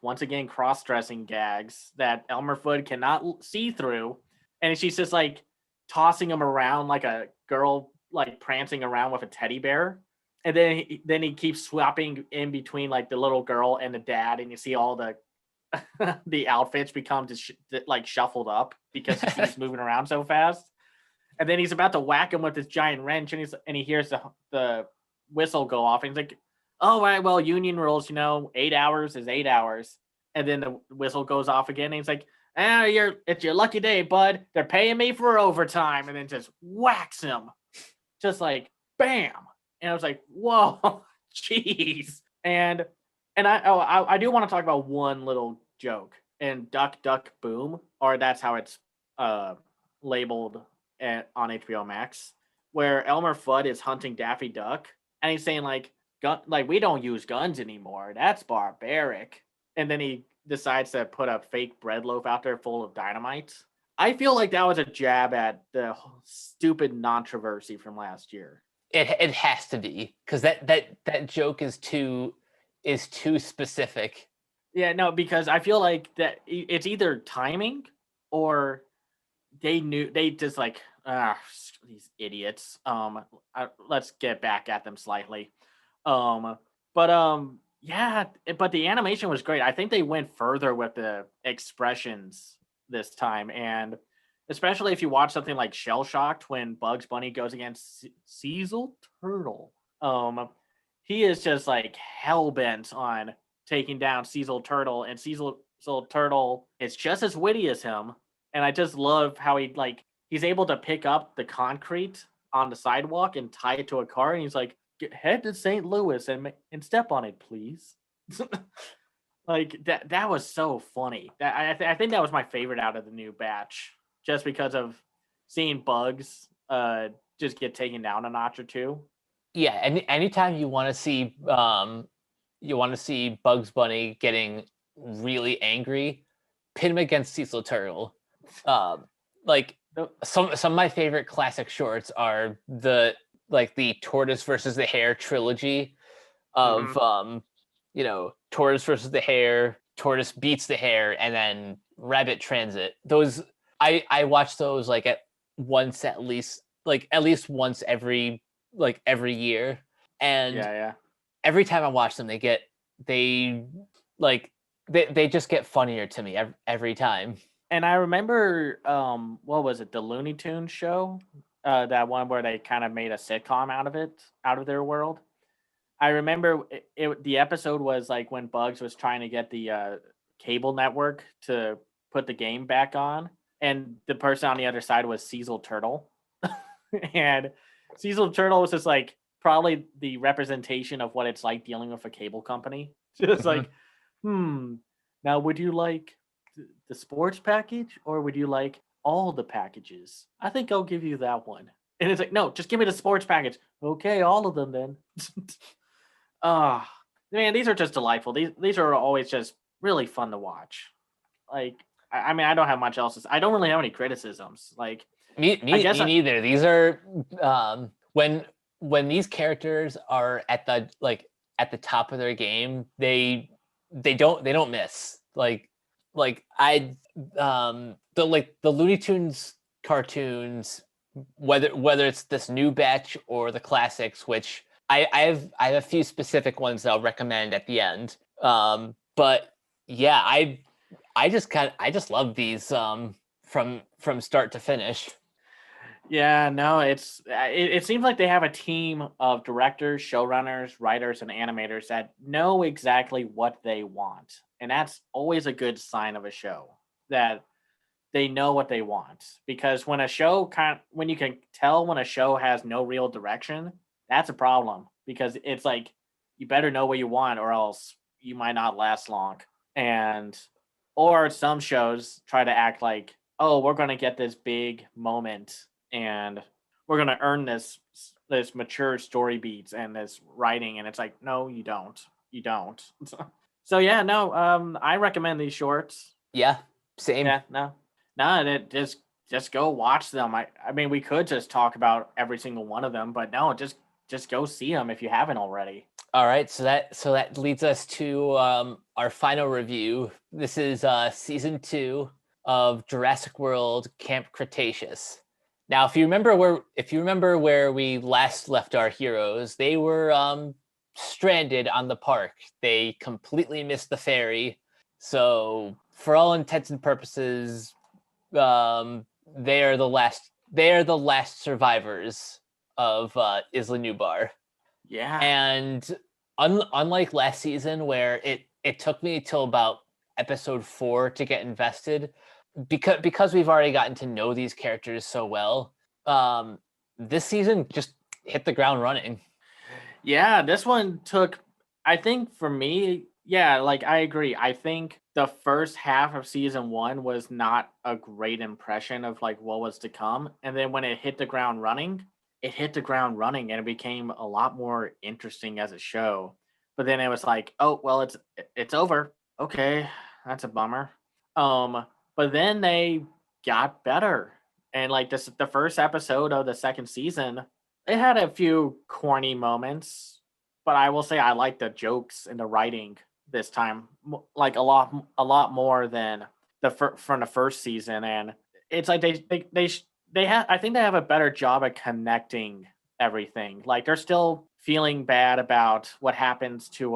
once again, cross-dressing gags that Elmer Fudd cannot see through, and she's just like tossing him around like a girl like prancing around with a teddy bear. And then he keeps swapping in between like the little girl and the dad, and you see all the the outfits become just like shuffled up because he's moving around so fast. And then he's about to whack him with this giant wrench, and he hears the whistle go off, and he's like, "Oh, right, well, union rules, 8 hours is 8 hours." And then the whistle goes off again, and he's like, it's your lucky day, bud. They're paying me for overtime," and then just whacks him, just like bam. And I was like, whoa, jeez. And I do want to talk about one little joke in Duck Duck Boom, or that's how it's labeled on HBO Max, where Elmer Fudd is hunting Daffy Duck, and he's saying like, we don't use guns anymore. That's barbaric. And then he decides to put a fake bread loaf out there full of dynamite. I feel like that was a jab at the stupid controversy from last year. It has to be, because that joke is too specific. Yeah, no, because I feel like that it's either timing or they just like these idiots. Let's get back at them slightly. Yeah, but the animation was great. I think they went further with the expressions this time, and especially if you watch something like Shell Shocked when Bugs Bunny goes against Cecil Turtle. He is just like hell bent on taking down Cecil Turtle, and Cecil Turtle is just as witty as him. And I just love how he's able to pick up the concrete on the sidewalk and tie it to a car, and he's like, head to St. Louis and step on it, please. Like that was so funny. I think that was my favorite out of the new batch, just because of seeing Bugs just get taken down a notch or two. Yeah, and anytime you want to see Bugs Bunny getting really angry, pit him against Cecil Turtle. Like some of my favorite classic shorts are the Tortoise versus the Hare trilogy of Tortoise versus the Hare, Tortoise beats the Hare, and then Rabbit Transit. Those I watch those at least once every year, and every time I watch them, they just get funnier to me every time. And I remember, what was it, the Looney Tunes show? That one where they kind of made a sitcom out of their world. I remember the episode was like when Bugs was trying to get the cable network to put the game back on, and the person on the other side was Cecil Turtle. And Cecil Turtle was just like probably the representation of what it's like dealing with a cable company. Just like, now would you like the sports package or would you like all the packages? I think I'll give you that one. And it's like, no, just give me the sports package. Okay, all of them then. Man, these are just delightful. These are always just really fun to watch. Like, I mean, I don't have much else. I don't really have any criticisms. Like, me neither. These are when these characters are at the top of their game, they don't miss. The Looney Tunes cartoons, whether it's this new batch or the classics, which I have a few specific ones that I'll recommend at the end. But yeah, I just love these from start to finish. Yeah, no, it seems like they have a team of directors, showrunners, writers, and animators that know exactly what they want. And that's always a good sign of a show, that they know what they want. Because when you can tell when a show has no real direction, that's a problem. Because it's like, you better know what you want or else you might not last long. Or some shows try to act like, oh, we're going to get this big moment and we're going to earn this mature story beats and this writing. And it's like, no, you don't. So yeah, no, I recommend these shorts. Yeah, same. Yeah, no, just go watch them. I mean, we could just talk about every single one of them, but no, just go see them if you haven't already. All right, so that leads us to our final review. This is season 2 of Jurassic World: Camp Cretaceous. Now, if you remember where we last left our heroes, they were stranded on the park. They completely missed the ferry. So, for all intents and purposes, they are the last survivors of Isla Nublar. Yeah. And unlike last season, where it took me till about episode 4 to get invested, because we've already gotten to know these characters so well, this season just hit the ground running. Yeah, this one took, I think for me, yeah, like I agree. I think the first half of season 1 was not a great impression of like what was to come. And then when it hit the ground running, it hit the ground running and it became a lot more interesting as a show. But then it was like, oh well, it's over. Okay, that's a bummer. But then they got better, and like this, the first episode of the second season, it had a few corny moments, but I will say I like the jokes and the writing this time, like a lot more than from the first season. And it's like they have, I think they have a better job at connecting everything. Like they're still feeling bad about what happens to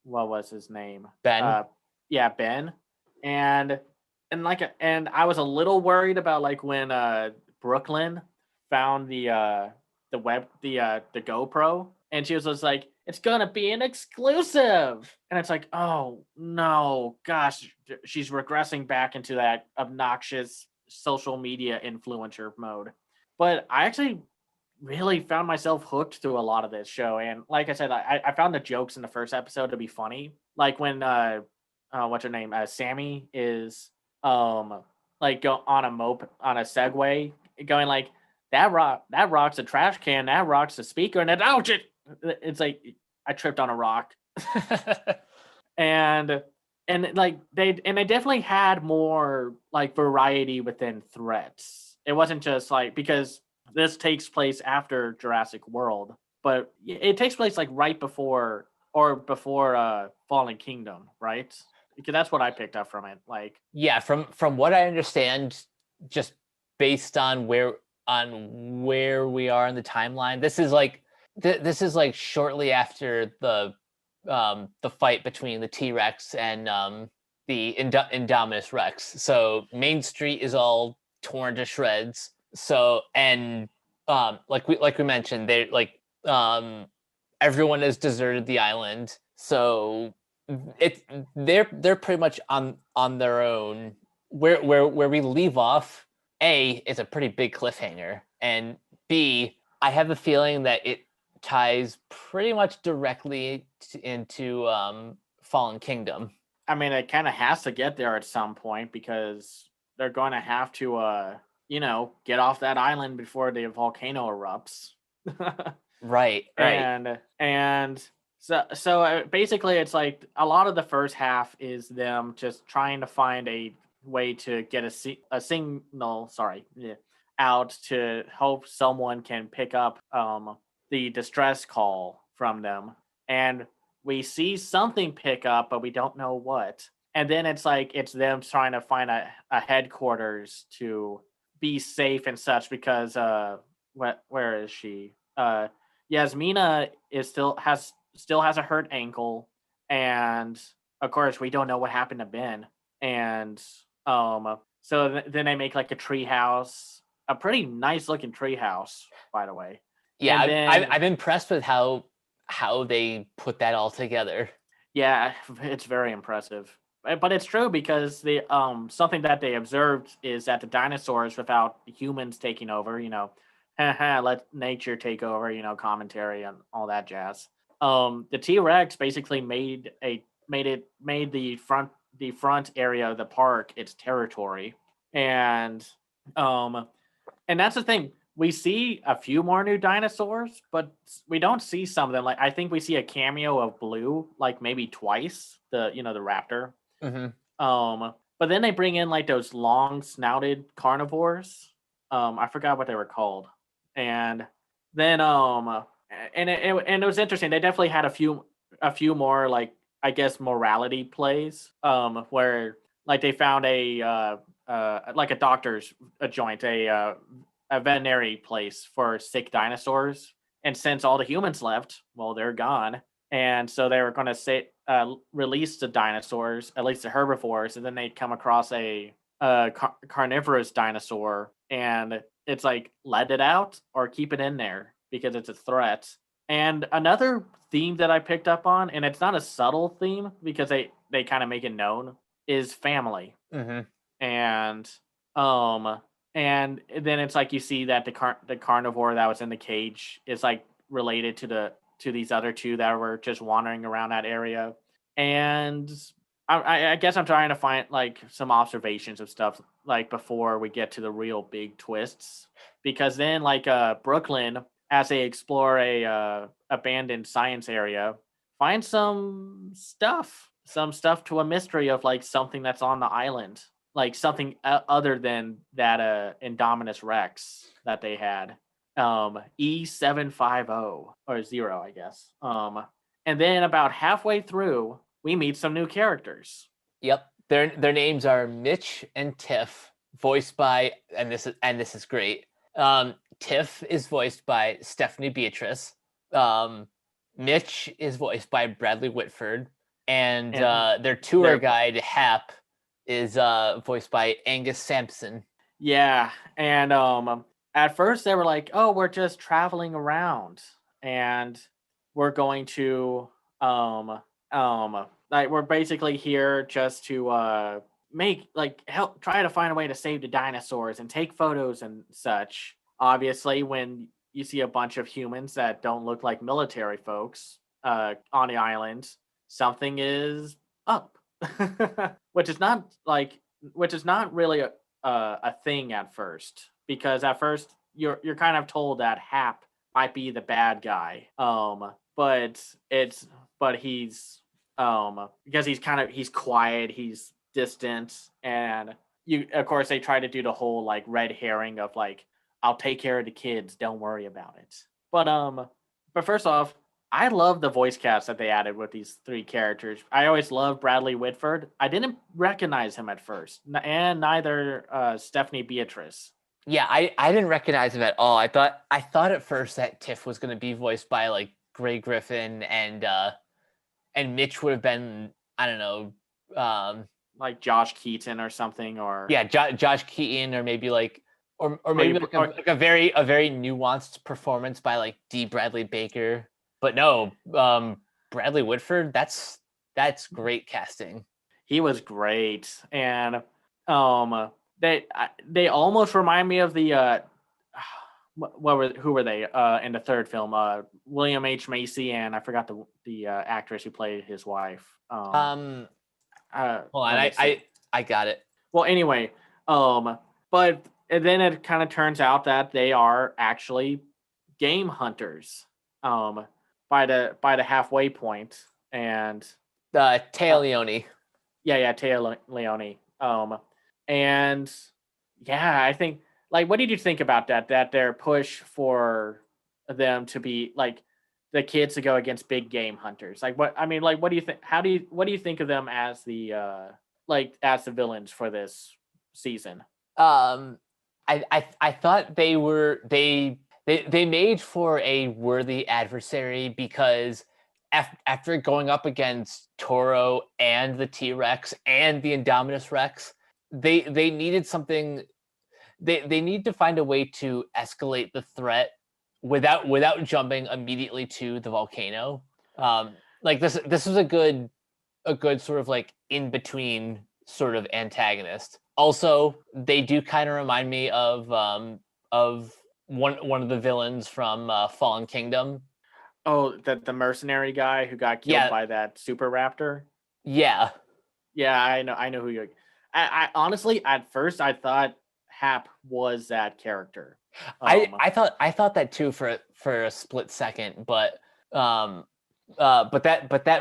what was his name? Ben. Yeah, Ben. And and I was a little worried about like when Brooklyn found the GoPro, and she was just like, it's gonna be an exclusive. And it's like, oh no, gosh, she's regressing back into that obnoxious social media influencer mode. But I actually really found myself hooked through a lot of this show. And like I said, I found the jokes in the first episode to be funny. Like when what's her name? Sammy is like go on a Segway going like that rocks a trash can, that rocks a speaker, and then ouch it's like I tripped on a rock. and like they definitely had more like variety within threats. It wasn't just like, because this takes place after Jurassic World, but it takes place like right before Fallen Kingdom, right? Because that's what I picked up from it. Like, yeah, from what I understand, just based on where we are in the timeline, this is like shortly after the fight between the T-Rex and the Indominus Rex. So Main Street is all torn to shreds. So, and like we mentioned, they like everyone has deserted the island. So they're pretty much on their own. Where we leave off, A, is a pretty big cliffhanger, and B, I have a feeling that it ties pretty much directly into Fallen Kingdom. I mean, it kind of has to get there at some point, because they're going to have to get off that island before the volcano erupts. Right. And so basically it's like a lot of the first half is them just trying to find a way to get a signal, out to hope someone can pick up the distress call from them. And we see something pick up, but we don't know what. And then it's like it's them trying to find a headquarters to be safe and such, because where is she? Yasmina still has a hurt ankle, and of course we don't know what happened to Ben. And so then they make like a tree house, a pretty nice looking tree house, by the way. Yeah, I'm impressed with how they put that all together. Yeah, it's very impressive. But it's true, because the something that they observed is that the dinosaurs, without humans taking over, let nature take over, commentary and all that jazz. The T-Rex basically made the front area of the park its territory. And that's the thing. We see a few more new dinosaurs, but we don't see some of them. Like, I think we see a cameo of Blue, like maybe twice, the raptor. Mm-hmm. But then they bring in like those long snouted carnivores. I forgot what they were called. And then and it was interesting. They definitely had a few more, like, I guess, morality plays, where like they found a like a doctor's joint, a veterinary place for sick dinosaurs. And since all the humans left, well, they're gone. And so they were going to release the dinosaurs, at least the herbivores, and then they'd come across a carnivorous dinosaur, and it's like, let it out or keep it in there because it's a threat. And another theme that I picked up on, and it's not a subtle theme because they kind of make it known, is family. Mm-hmm. And then it's like you see that the carnivore that was in the cage is like related to these other two that were just wandering around that area. And I guess I'm trying to find like some observations of stuff like before we get to the real big twists, because then like Brooklyn, as they explore a abandoned science area, find some stuff to a mystery of like something that's on the island, like something other than that Indominus Rex that they had, E750 or 0, I guess. And then about halfway through, we meet some new characters. Yep. Their names are Mitch and Tiff, voiced by, and this is great. Tiff is voiced by Stephanie Beatrice. Mitch is voiced by Bradley Whitford, and their tour guide Hap is voiced by Angus Sampson. Yeah, and at first they were like, "Oh, we're just traveling around, and we're going to like we're basically here just to make like help try to find a way to save the dinosaurs and take photos and such." Obviously, when you see a bunch of humans that don't look like military folks on the island, something is up, which is not really a thing at first, because at first you're kind of told that Hap might be the bad guy, but he's because he's quiet, he's distant, and you of course they try to do the whole like red herring of like, I'll take care of the kids, don't worry about it. But first off, I love the voice cast that they added with these three characters. I always loved Bradley Whitford. I didn't recognize him at first, and neither Stephanie Beatrice. Yeah, I didn't recognize him at all. I thought at first that Tiff was going to be voiced by like Gray Griffin, and Mitch would have been, I don't know, like Josh Keaton or something, or yeah, Josh Keaton, or maybe like or maybe like a very nuanced performance by like D. Bradley Baker. But no, Bradley Whitford, that's great casting. He was great, and they almost remind me of the who were they in the third film? William H. Macy, and I forgot the actress who played his wife. Hold on, I got it. Well, anyway, but then it kind of turns out that they are actually game hunters. By the halfway point, and Téa Leoni. Yeah, Téa Leoni. And yeah, I think, like, what did you think about that? That their push for them to be like the kids to go against big game hunters. Like, what do you think? What do you think of them as the as the villains for this season? I thought they made for a worthy adversary, because after going up against Toro and the T-Rex and the Indominus Rex, they needed something. They need to find a way to escalate the threat without jumping immediately to the volcano. Like this was a good sort of like in between sort of antagonist. Also, they do kind of remind me of one of the villains from Fallen Kingdom. Oh, the mercenary guy who got killed by that super raptor. Yeah, I know who you. I honestly, at first, I thought Hap was that character. I thought that too for a split second, but that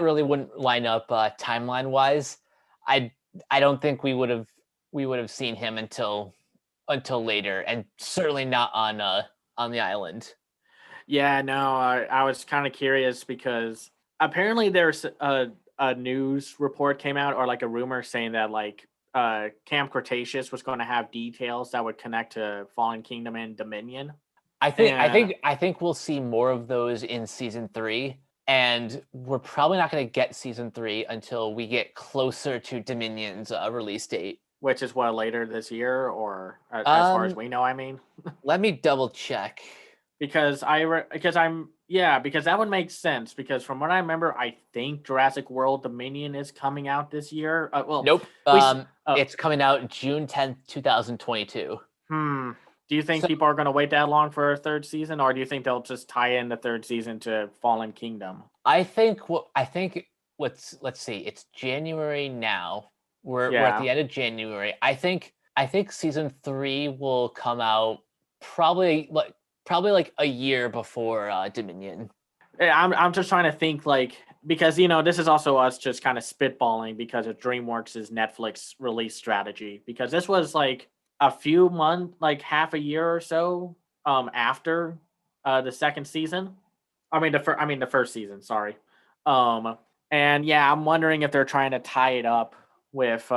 really wouldn't line up timeline wise. I don't think we would have seen him until later, and certainly not on the island. Yeah, no, I was kind of curious, because apparently there's a news report came out, or like a rumor saying that like Camp Cretaceous was going to have details that would connect to Fallen Kingdom and Dominion. I think we'll see more of those in season 3, and we're probably not going to get season 3 until we get closer to Dominion's release date, which is what, later this year, or as far as we know. I mean, let me double check, because that would make sense, because from what I remember, I think Jurassic World Dominion is coming out this year. Nope. It's coming out June 10th, 2022. Do you think people are going to wait that long for a third season, or do you think they'll just tie in the third season to Fallen Kingdom? Let's see, it's January now. We're at the end of January. I think I think season 3 will come out probably like a year before Dominion. I'm just trying to think, like, because this is also us just kind of spitballing because of DreamWorks' Netflix release strategy, because this was like a few months, like half a year or so after the second season. The first season, sorry. um and yeah, I'm wondering if they're trying to tie it up with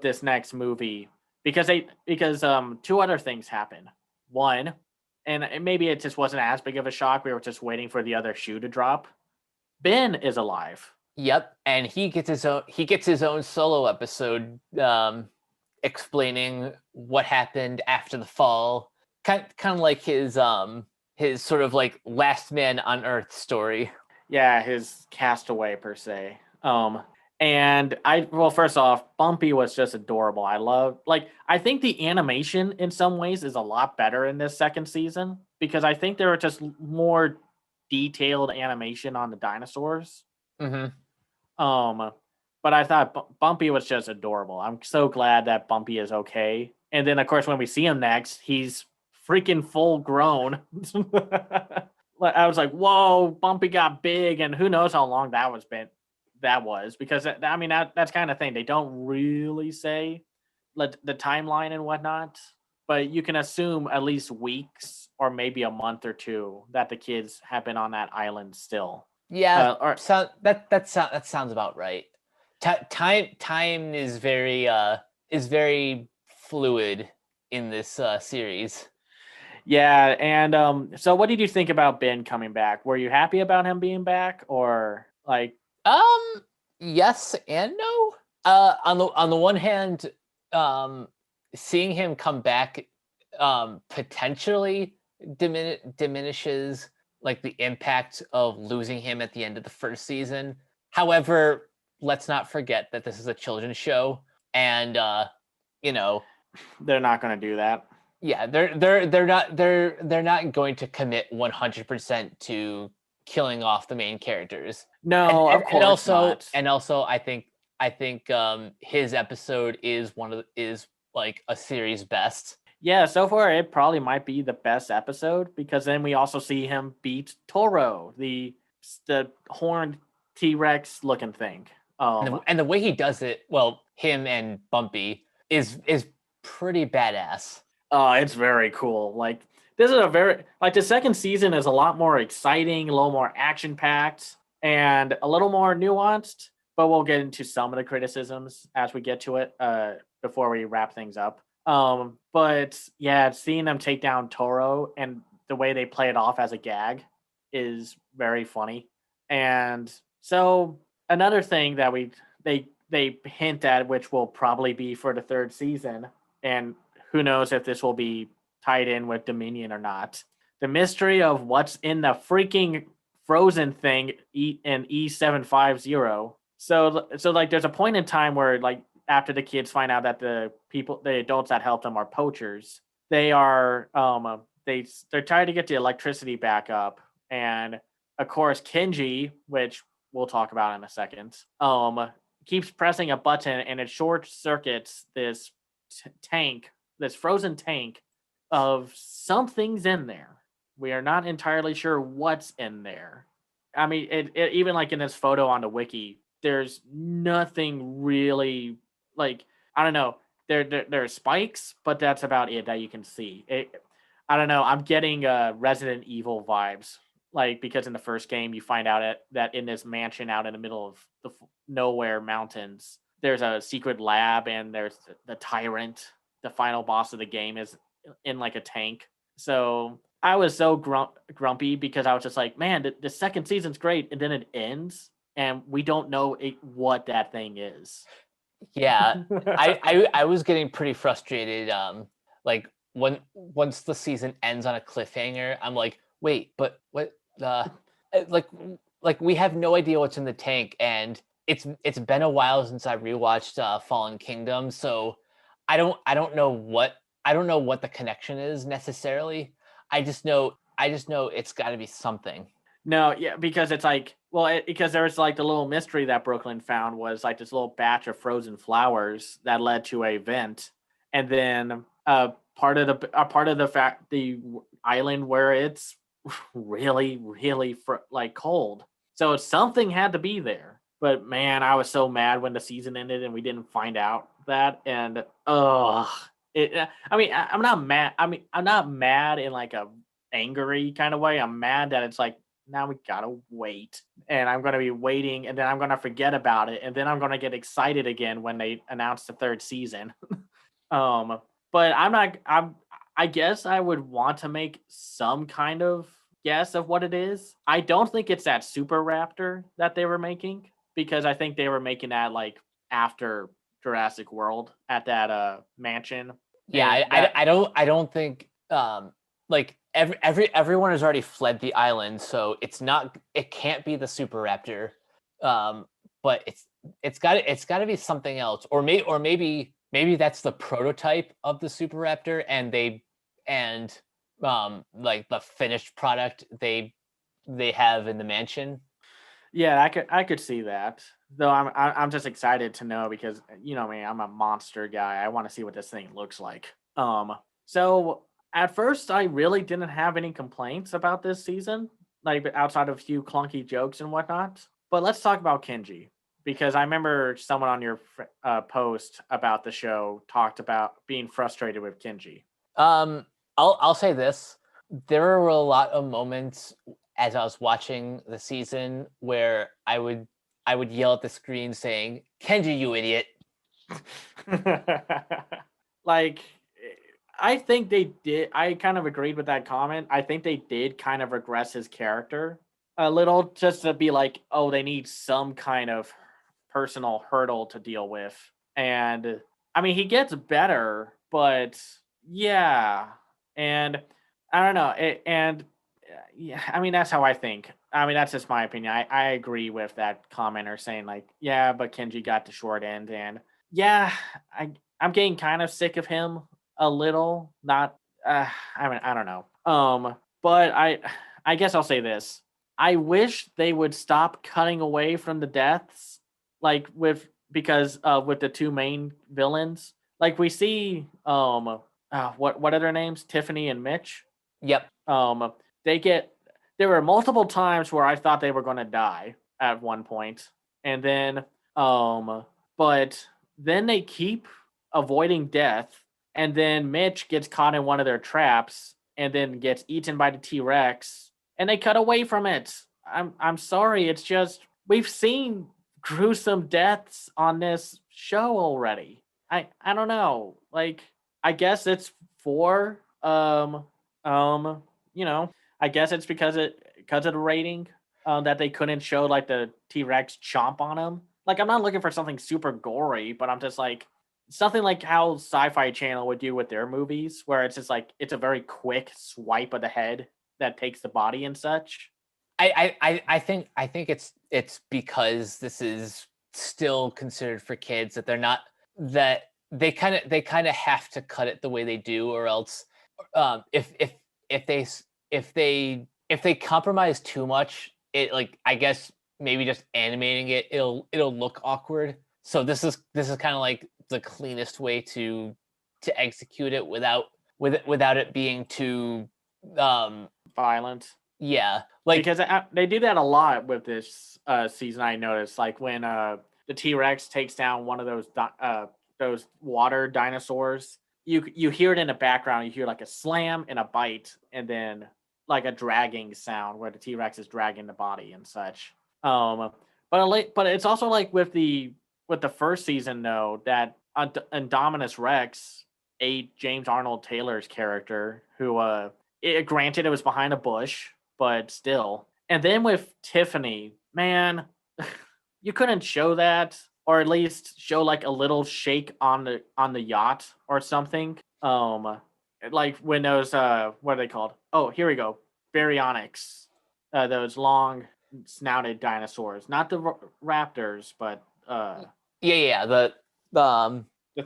this next movie, because two other things happen. One, and maybe it just wasn't as big of a shock. We were just waiting for the other shoe to drop. Ben is alive. Yep, and he gets his own solo episode explaining what happened after the fall. Kind of like his sort of like last man on Earth story. Yeah, his castaway per se. And first off, Bumpy was just adorable. I think the animation in some ways is a lot better in this second season, because I think there were just more detailed animation on the dinosaurs. Hmm. But I thought Bumpy was just adorable. I'm so glad that Bumpy is okay. And then, of course, when we see him next, he's freaking full grown. I was like, "Whoa, Bumpy got big," and who knows how long that was, because that's kind of thing they don't really say, the timeline and whatnot, but you can assume at least weeks or maybe a month or two that the kids have been on that island still. Yeah, Or that sounds about right. Time is very fluid in this series. Yeah, and so what did you think about Ben coming back? Were you happy about him being back, or like? Yes and no. On the one hand, um, seeing him come back potentially diminishes like the impact of losing him at the end of the first season. However, let's not forget that this is a children's show, and you know, They're not going to do that. yeah, they're not going to commit 100% to killing off the main characters. And, No, and, of and course also not. and also I think his episode is like a series best. Yeah, so far it probably might be the best episode, because then we also see him beat Toro, the horned T-Rex looking thing. And the way he does it, well, him and Bumpy is pretty badass. It's very cool. Like, this is the second season is a lot more exciting, a little more action packed, and a little more nuanced. But we'll get into some of the criticisms as we get to it. Before we wrap things up. But yeah, seeing them take down Toro and the way they play it off as a gag is very funny. And so another thing that they hint at, which will probably be for the third season, and who knows if this will be tied in with Dominion or not. The mystery of what's in the freaking frozen thing in E750. So like there's a point in time where, like, after the kids find out that the adults that helped them are poachers, they're trying to get the electricity back up, and of course Kenji, which we'll talk about in a second, keeps pressing a button and it short circuits this tank, this frozen tank of something's in there. We are not entirely sure what's in there. I mean, it even like in this photo on the wiki, there's nothing really, like, I don't know. There are spikes, but that's about it that you can see. I don't know. I'm getting Resident Evil vibes, like, because in the first game you find out that in this mansion out in the middle of the nowhere mountains, there's a secret lab, and there's the tyrant, the final boss of the game, is in like a tank. So I was so grumpy because I was just like, man, the second season's great, and then it ends, and we don't know what that thing is. Yeah, I was getting pretty frustrated. Like once the season ends on a cliffhanger, I'm like, wait, but what the like like we have no idea what's in the tank, and it's been a while since I rewatched Fallen Kingdom, so I don't know what the connection is necessarily. I just know it's got to be something. No, yeah, because it's like, well, because there was like the little mystery that Brooklyn found was like this little batch of frozen flowers that led to a vent, and then part of the island where it's really really like cold. So something had to be there. But man, I was so mad when the season ended and we didn't find out that. And I'm not mad. I mean, I'm not mad in like a angry kind of way. I'm mad that it's like now we gotta wait, and I'm gonna be waiting, and then I'm gonna forget about it, and then I'm gonna get excited again when they announce the third season. um, but I'm not. I guess I would want to make some kind of guess of what it is. I don't think it's that Super Raptor that they were making, because I think they were making that like after Jurassic World at that mansion. Yeah, And that I don't think like everyone has already fled the island, so it can't be the Super Raptor. Um, but it's got to be something else, or maybe that's the prototype of the Super Raptor, and like the finished product they have in the mansion. Yeah, I could see that. Though I'm just excited to know, because you know me, I'm a monster guy. I want to see what this thing looks like. So at first I really didn't have any complaints about this season, like outside of a few clunky jokes and whatnot. But let's talk about Kenji, because I remember someone on your post about the show talked about being frustrated with Kenji. Um, I'll say this: there were a lot of moments as I was watching the season where I would yell at the screen saying, "Kenji, you idiot!" Like, I think they did. I kind of agreed with that comment. I think they did kind of regress his character a little, just to be like, oh, they need some kind of personal hurdle to deal with. And I mean, he gets better, but yeah. And I don't know. Yeah, I mean, that's how I think. I mean, that's just my opinion. I agree with that commenter saying, like, yeah, but Kenji got the short end. And yeah, I'm getting kind of sick of him a little. Not, I mean, I don't know. But I guess I'll say this. I wish they would stop cutting away from the deaths, like because with the two main villains. Like we see, what are their names? Tiffany and Mitch. Yep. Um, they get there were multiple times where I thought they were going to die at one point, and then but then they keep avoiding death, and then Mitch gets caught in one of their traps and then gets eaten by the T-Rex, and they cut away from it. I'm sorry, it's just we've seen gruesome deaths on this show already. I don't know. Like, I guess it's for you know, I guess it's because of the rating, that they couldn't show like the T-Rex chomp on him. Like, I'm not looking for something super gory, but I'm just like something like how Sci-Fi Channel would do with their movies, where it's just like it's a very quick swipe of the head that takes the body and such. I think it's because this is still considered for kids that they're not that they kind of have to cut it the way they do, or else if they if they compromise too much, it like I guess maybe just animating it, it'll look awkward. So this is kind of like the cleanest way to execute it without it being too Violent. yeah, like Because they do that a lot with this season. I noticed, like when the T-Rex takes down one of those water dinosaurs, you hear it in the background. You hear like a slam and a bite, and then like a dragging sound where the T-Rex is dragging the body and such. But it's also like with the first season though, that Indominus Rex ate James Arnold Taylor's character, who granted it was behind a bush, but still. And then with Tiffany, man, you couldn't show that, or at least show like a little shake on the yacht or something. Like when those what are they called? Oh, here we go, baryonyx. Those long snouted dinosaurs, not the raptors, but yeah, the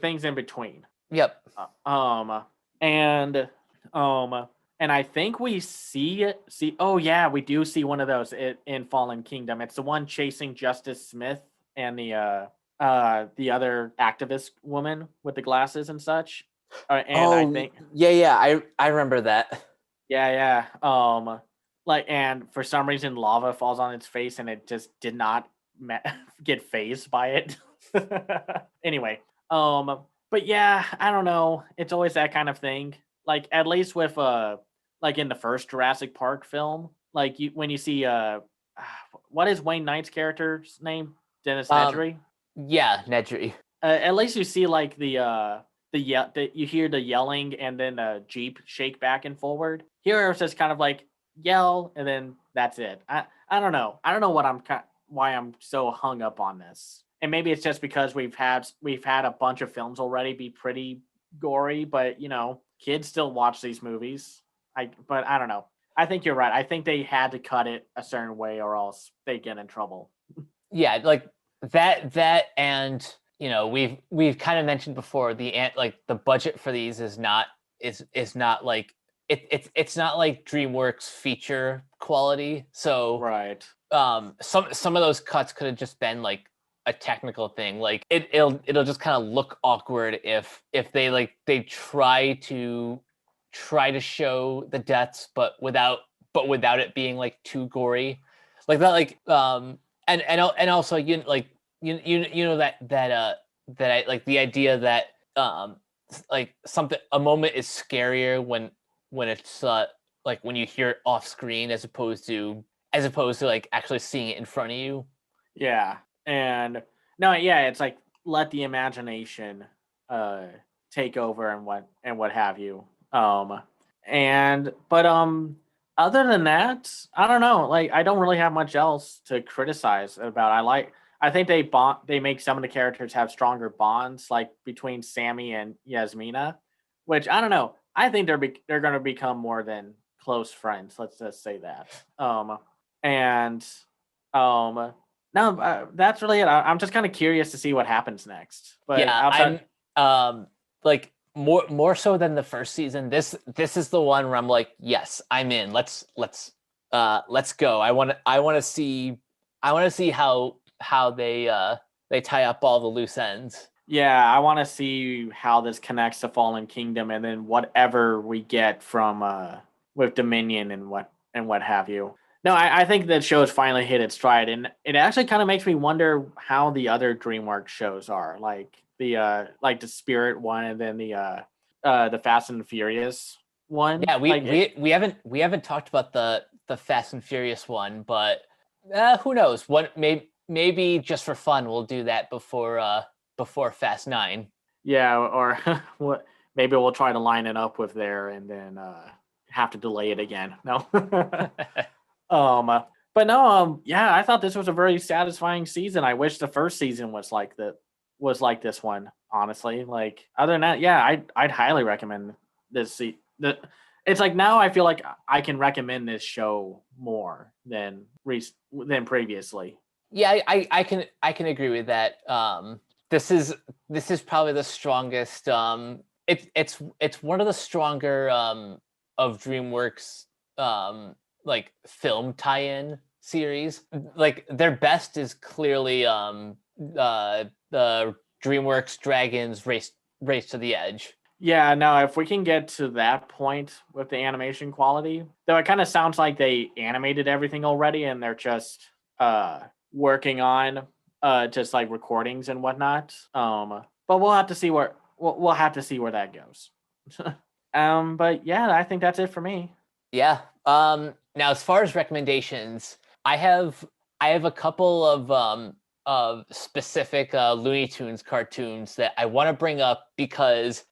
things in between. yep. Uh, um, and and I think we see. Oh yeah, we do see one of those in Fallen Kingdom. It's the one chasing Justice Smith and the other activist woman with the glasses and such. And I Oh, think yeah. I remember that. yeah. Like, and for some reason, lava falls on its face, and it just did not get phased by it. Anyway, but yeah, I don't know. It's always that kind of thing. Like, at least with like in the first Jurassic Park film, like when you see what is Wayne Knight's character's name? Dennis Um, Nedry. yeah, Nedry. At least you see like you hear the yelling and then the Jeep shake back and forward. Here it's just kind of like yell and then that's it. I don't know. I don't know why I'm so hung up on this. And maybe it's just because we've had a bunch of films already be pretty gory, but kids still watch these movies. But I don't know. I think you're right. I think they had to cut it a certain way or else they get in trouble. Yeah, like that and we've kind of mentioned before like the budget for these is not like it's not like DreamWorks feature quality. So Right. some of those cuts could have just been like a technical thing. Like it'll just kind of look awkward if they try to show the deaths but without it being like too gory. Like that and also that I like the idea that like something a moment is scarier when it's like when you hear it off screen as opposed to like actually seeing it in front of you. Yeah. And no, yeah, it's like let the imagination uh take over and what have you. And but other than that, I don't know. Like I don't really have much else to criticize about. I think they make some of the characters have stronger bonds like between Sammy and Yasmina, which I don't know. I think they're going to become more than close friends. Let's just say that. And no, that's really it. I'm just kind of curious to see what happens next. But Yeah, outside, I'm like more so than the first season. This is the one where I'm like, yes, I'm in. Let's go. I want to see how they tie up all the loose ends. yeah, I want to see how this connects to Fallen Kingdom, and then whatever we get from with Dominion and what have you. No, I think that show's finally hit its stride, and it actually kind of makes me wonder how the other DreamWorks shows are, like the Spirit one, and then the Fast and Furious one. Yeah, Like it, we haven't talked about the Fast and Furious one, but who knows? What maybe just for fun we'll do that before Fast 9. yeah, or what? Maybe we'll try to line it up with there, and then have to delay it again. No. But no, yeah, I thought this was a very satisfying season. I wish the first season was like this one. Honestly, like other than that, yeah, I'd highly recommend this. It's like now I feel like I can recommend this show more than previously. Yeah, I can agree with that. This is probably the strongest. It's one of the stronger of DreamWorks like film tie-in series. Like their best is clearly the DreamWorks Dragons Race to the Edge. Yeah, no, if we can get to that point with the animation quality, though it kind of sounds like they animated everything already and they're just working on just like recordings and whatnot. But we'll have to see where we'll have to see where that goes. But yeah, I think that's it for me. Yeah. Now as far as recommendations, I have a couple of specific Looney Tunes cartoons that I want to bring up because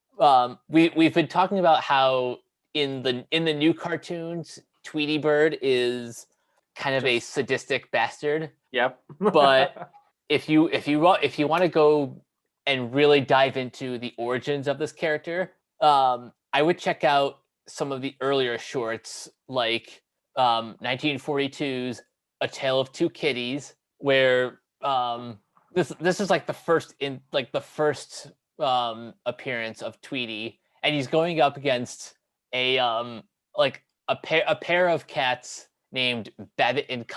we've been talking about how in the new cartoons, Tweety Bird is kind of a Just sadistic bastard. yep. But if you want to go and really dive into the origins of this character, I would check out some of the earlier shorts like 1942's A Tale of Two Kitties, where this is like the first appearance of Tweety, and he's going up against a like a pair of cats named Babbitt and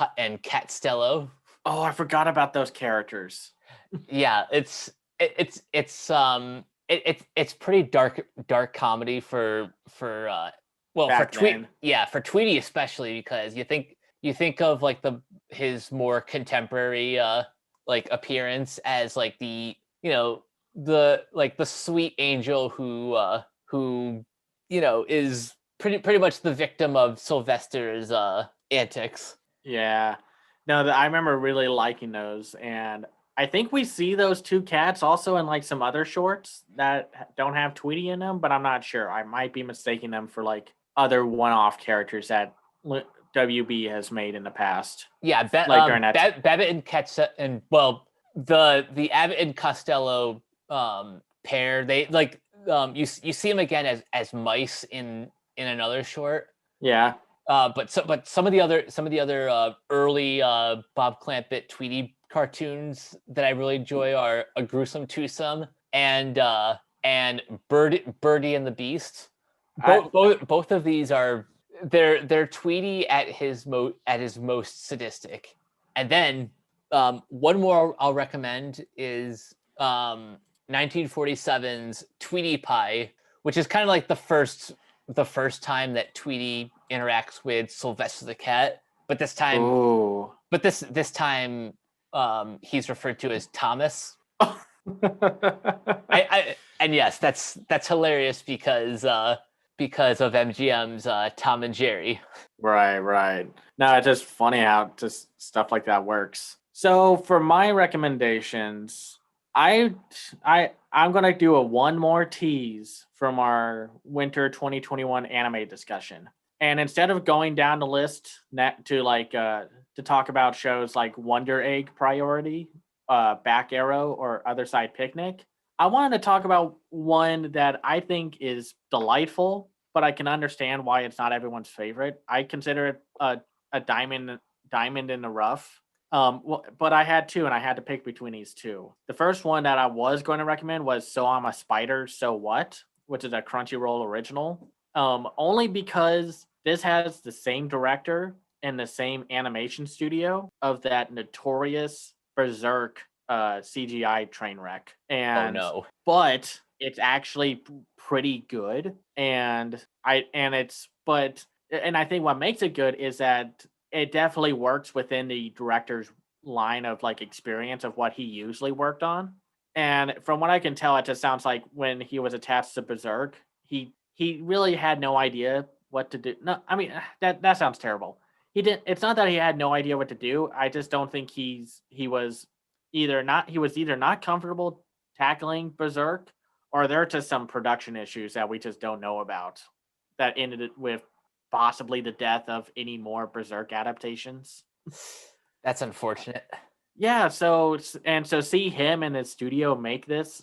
Catstello. Oh, I forgot about those characters. Yeah, it's it's pretty dark comedy for well, for Back then. For Tweety especially, because you think of like his more contemporary like appearance as like the, you know, the sweet angel who is pretty much the victim of Sylvester's antics. Yeah. No, I remember really liking those, and I think we see those two cats also in like some other shorts that don't have Tweety in them, but I'm not sure. I might be mistaking them for like other one-off characters that WB has made in the past. Yeah, Like during that. Babbitt and Ketchup, and well, the Abbott and Costello pair, they like you see them again as mice in another short. Yeah. But some of the other early Bob Clampett Tweety cartoons that I really enjoy are A Gruesome Twosome and Birdie and the Beast. Both of these are they're Tweety at his most sadistic. And then one more I'll recommend is 1947's Tweety Pie, which is kind of like the first time that Tweety interacts with Sylvester the cat, but this time, Ooh. but this time, he's referred to as Thomas. And yes, that's hilarious because of MGM's Tom and Jerry. Right. No, it's just funny how just stuff like that works. So for my recommendations, I'm gonna do a one more tease from our winter 2021 anime discussion. And instead of going down the list to talk about shows like Wonder Egg Priority, Back Arrow, or Other Side Picnic, I wanted to talk about one that I think is delightful, but I can understand why it's not everyone's favorite. I consider it a diamond in the rough. But I had two, and I had to pick between these two. The first one that I was going to recommend was So I'm a Spider, So What, which is a Crunchyroll original. Only because this has the same director and the same animation studio of that notorious Berserk CGI train wreck. And Oh no. but it's actually pretty good, and I think what makes it good is that it definitely works within the director's line of like experience of what he usually worked on. And from what I can tell, it just sounds like when he was attached to Berserk, he really had no idea what to do. No, I mean that sounds terrible. He didn't. It's not that he had no idea what to do. I just don't think he was either not comfortable tackling Berserk, or there are just some production issues that we just don't know about that ended with possibly the death of any more Berserk adaptations. That's unfortunate. Yeah, so see him and his studio make this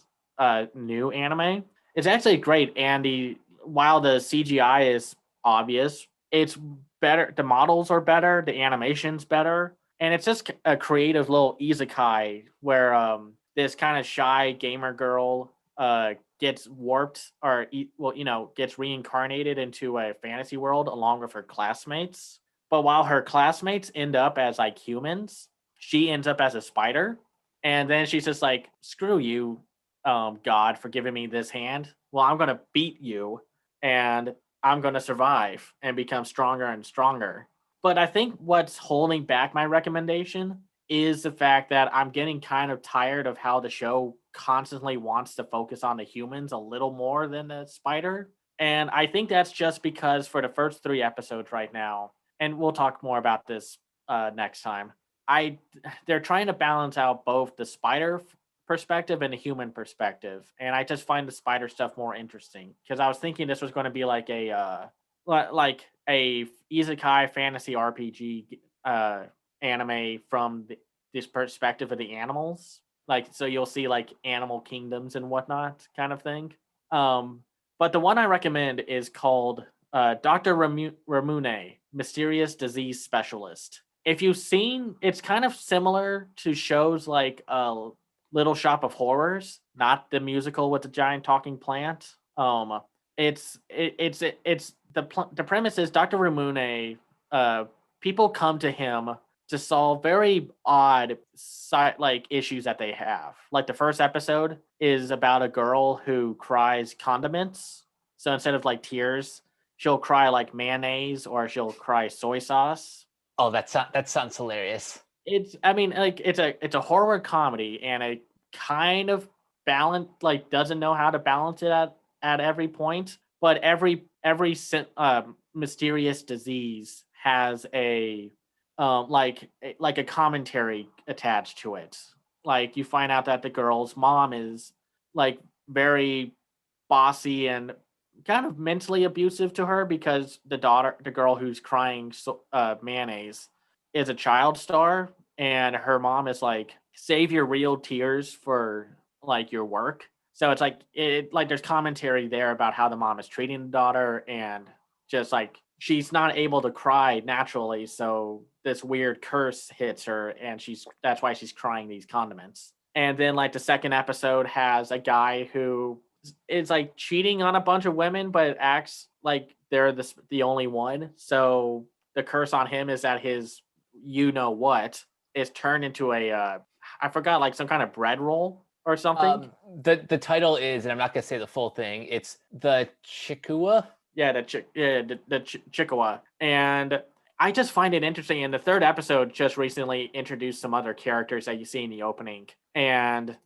new anime. It's actually great, and while the CGI is obvious, it's better. The models are better, the animation's better, and it's just a creative little isekai where this kind of shy gamer girl gets warped gets reincarnated into a fantasy world along with her classmates. But while her classmates end up as like humans, she ends up as a spider. And then she's just like, screw you, God, for giving me this hand. Well, I'm going to beat you, and I'm going to survive and become stronger and stronger. But I think what's holding back my recommendation is the fact that I'm getting kind of tired of how the show constantly wants to focus on the humans a little more than the spider. And I think that's just because for the first 3 episodes right now, and we'll talk more about this next time, they're trying to balance out both the spider perspective and the human perspective. And I just find the spider stuff more interesting because I was thinking this was going to be like a isekai fantasy RPG anime from this perspective of the animals, like, so you'll see like animal kingdoms and whatnot kind of thing. But the one I recommend is called Dr. Ramune, Mysterious Disease Specialist. If you've seen, it's kind of similar to shows like Little Shop of Horrors, not the musical with the giant talking plant. It's the premise is Dr. Ramune, people come to him to solve very odd like issues that they have. Like the first episode is about a girl who cries condiments. So instead of like tears, she'll cry like mayonnaise or she'll cry soy sauce. Oh, that sounds hilarious. It's I mean like it's a horror comedy and it kind of doesn't know how to balance it at every point, but every mysterious disease has a like a commentary attached to it. Like you find out that the girl's mom is like very bossy and kind of mentally abusive to her because the girl who's crying mayonnaise, is a child star, and her mom is like, save your real tears for like your work. So it's like there's commentary there about how the mom is treating the daughter and just like she's not able to cry naturally, so this weird curse hits her and that's why she's crying these condiments. And then like the second episode has a guy who is like cheating on a bunch of women but acts like they're the only one. So the curse on him is that his is turned into a I forgot, like some kind of bread roll or something. The title is, and I'm not gonna say the full thing. It's the Chikua. Yeah, the Chikua. And I just find it interesting. And the third episode just recently introduced some other characters that you see in the opening, and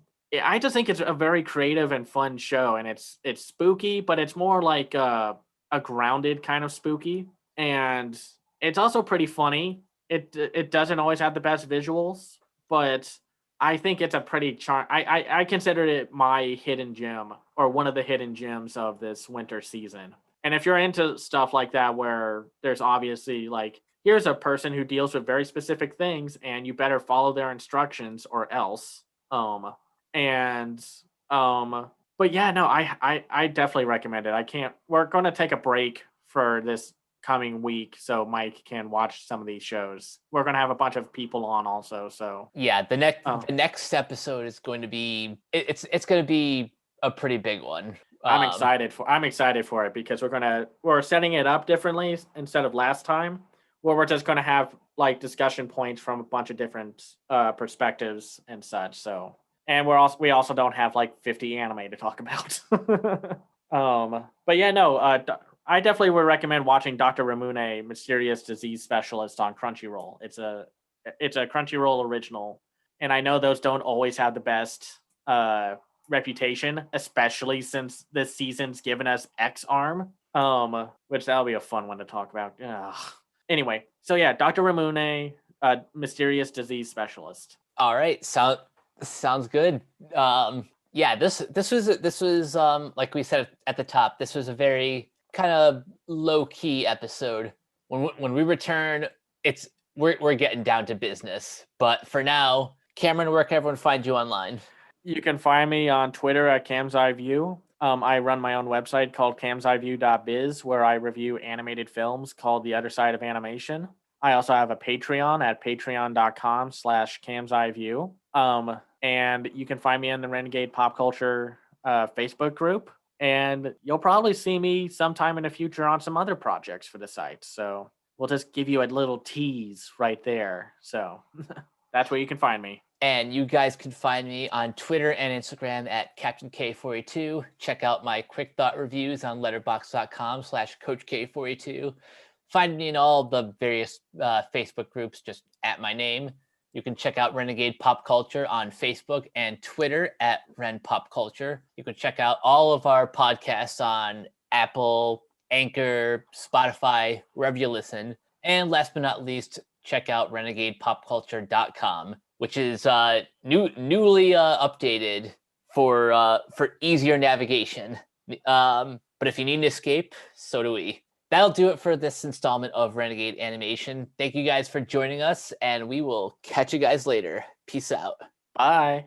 I just think it's a very creative and fun show. And it's spooky, but it's more like a grounded kind of spooky, and it's also pretty funny. It doesn't always have the best visuals, but I think it's a pretty I consider it my hidden gem, or one of the hidden gems of this winter season. And if you're into stuff like that, where there's obviously like, here's a person who deals with very specific things and you better follow their instructions or else. And but yeah, no, I definitely recommend it. We're going to take a break for this coming week so Mike can watch some of these shows. We're going to have a bunch of people on also. So yeah, the next episode is going to be, it's going to be a pretty big one. I'm excited for it because we're setting it up differently instead of last time, where we're just going to have like discussion points from a bunch of different perspectives and such. So, and we also don't have like 50 anime to talk about. But yeah, no, I definitely would recommend watching Dr. Ramune, Mysterious Disease Specialist on Crunchyroll. It's a Crunchyroll original, and I know those don't always have the best reputation, especially since this season's given us X-Arm, which that'll be a fun one to talk about. Ugh. Anyway, so yeah, Dr. Ramune, Mysterious Disease Specialist. All right, sounds good. Yeah, this was like we said at the top, this was a very kind of low key episode. When we return, we're getting down to business. But for now, Cameron, where can everyone find you online? You can find me on Twitter at CamsEyeView. I run my own website called camseyeview.biz, where I review animated films called The Other Side of Animation. I also have a Patreon at patreon.com/camseyeview. And you can find me in the Renegade Pop Culture Facebook group. And you'll probably see me sometime in the future on some other projects for the site. So we'll just give you a little tease right there. So that's where you can find me. And you guys can find me on Twitter and Instagram at CaptainK42. Check out my quick thought reviews on letterboxd.com/CoachK42. Find me in all the various Facebook groups just at my name. You can check out Renegade Pop Culture on Facebook and Twitter at Ren Pop Culture. You can check out all of our podcasts on Apple, Anchor, Spotify, wherever you listen. And last but not least, check out renegadepopculture.com, which is newly updated for easier navigation. But if you need an escape, so do we. That'll do it for this installment of Renegade Animation. Thank you guys for joining us, and we will catch you guys later. Peace out. Bye.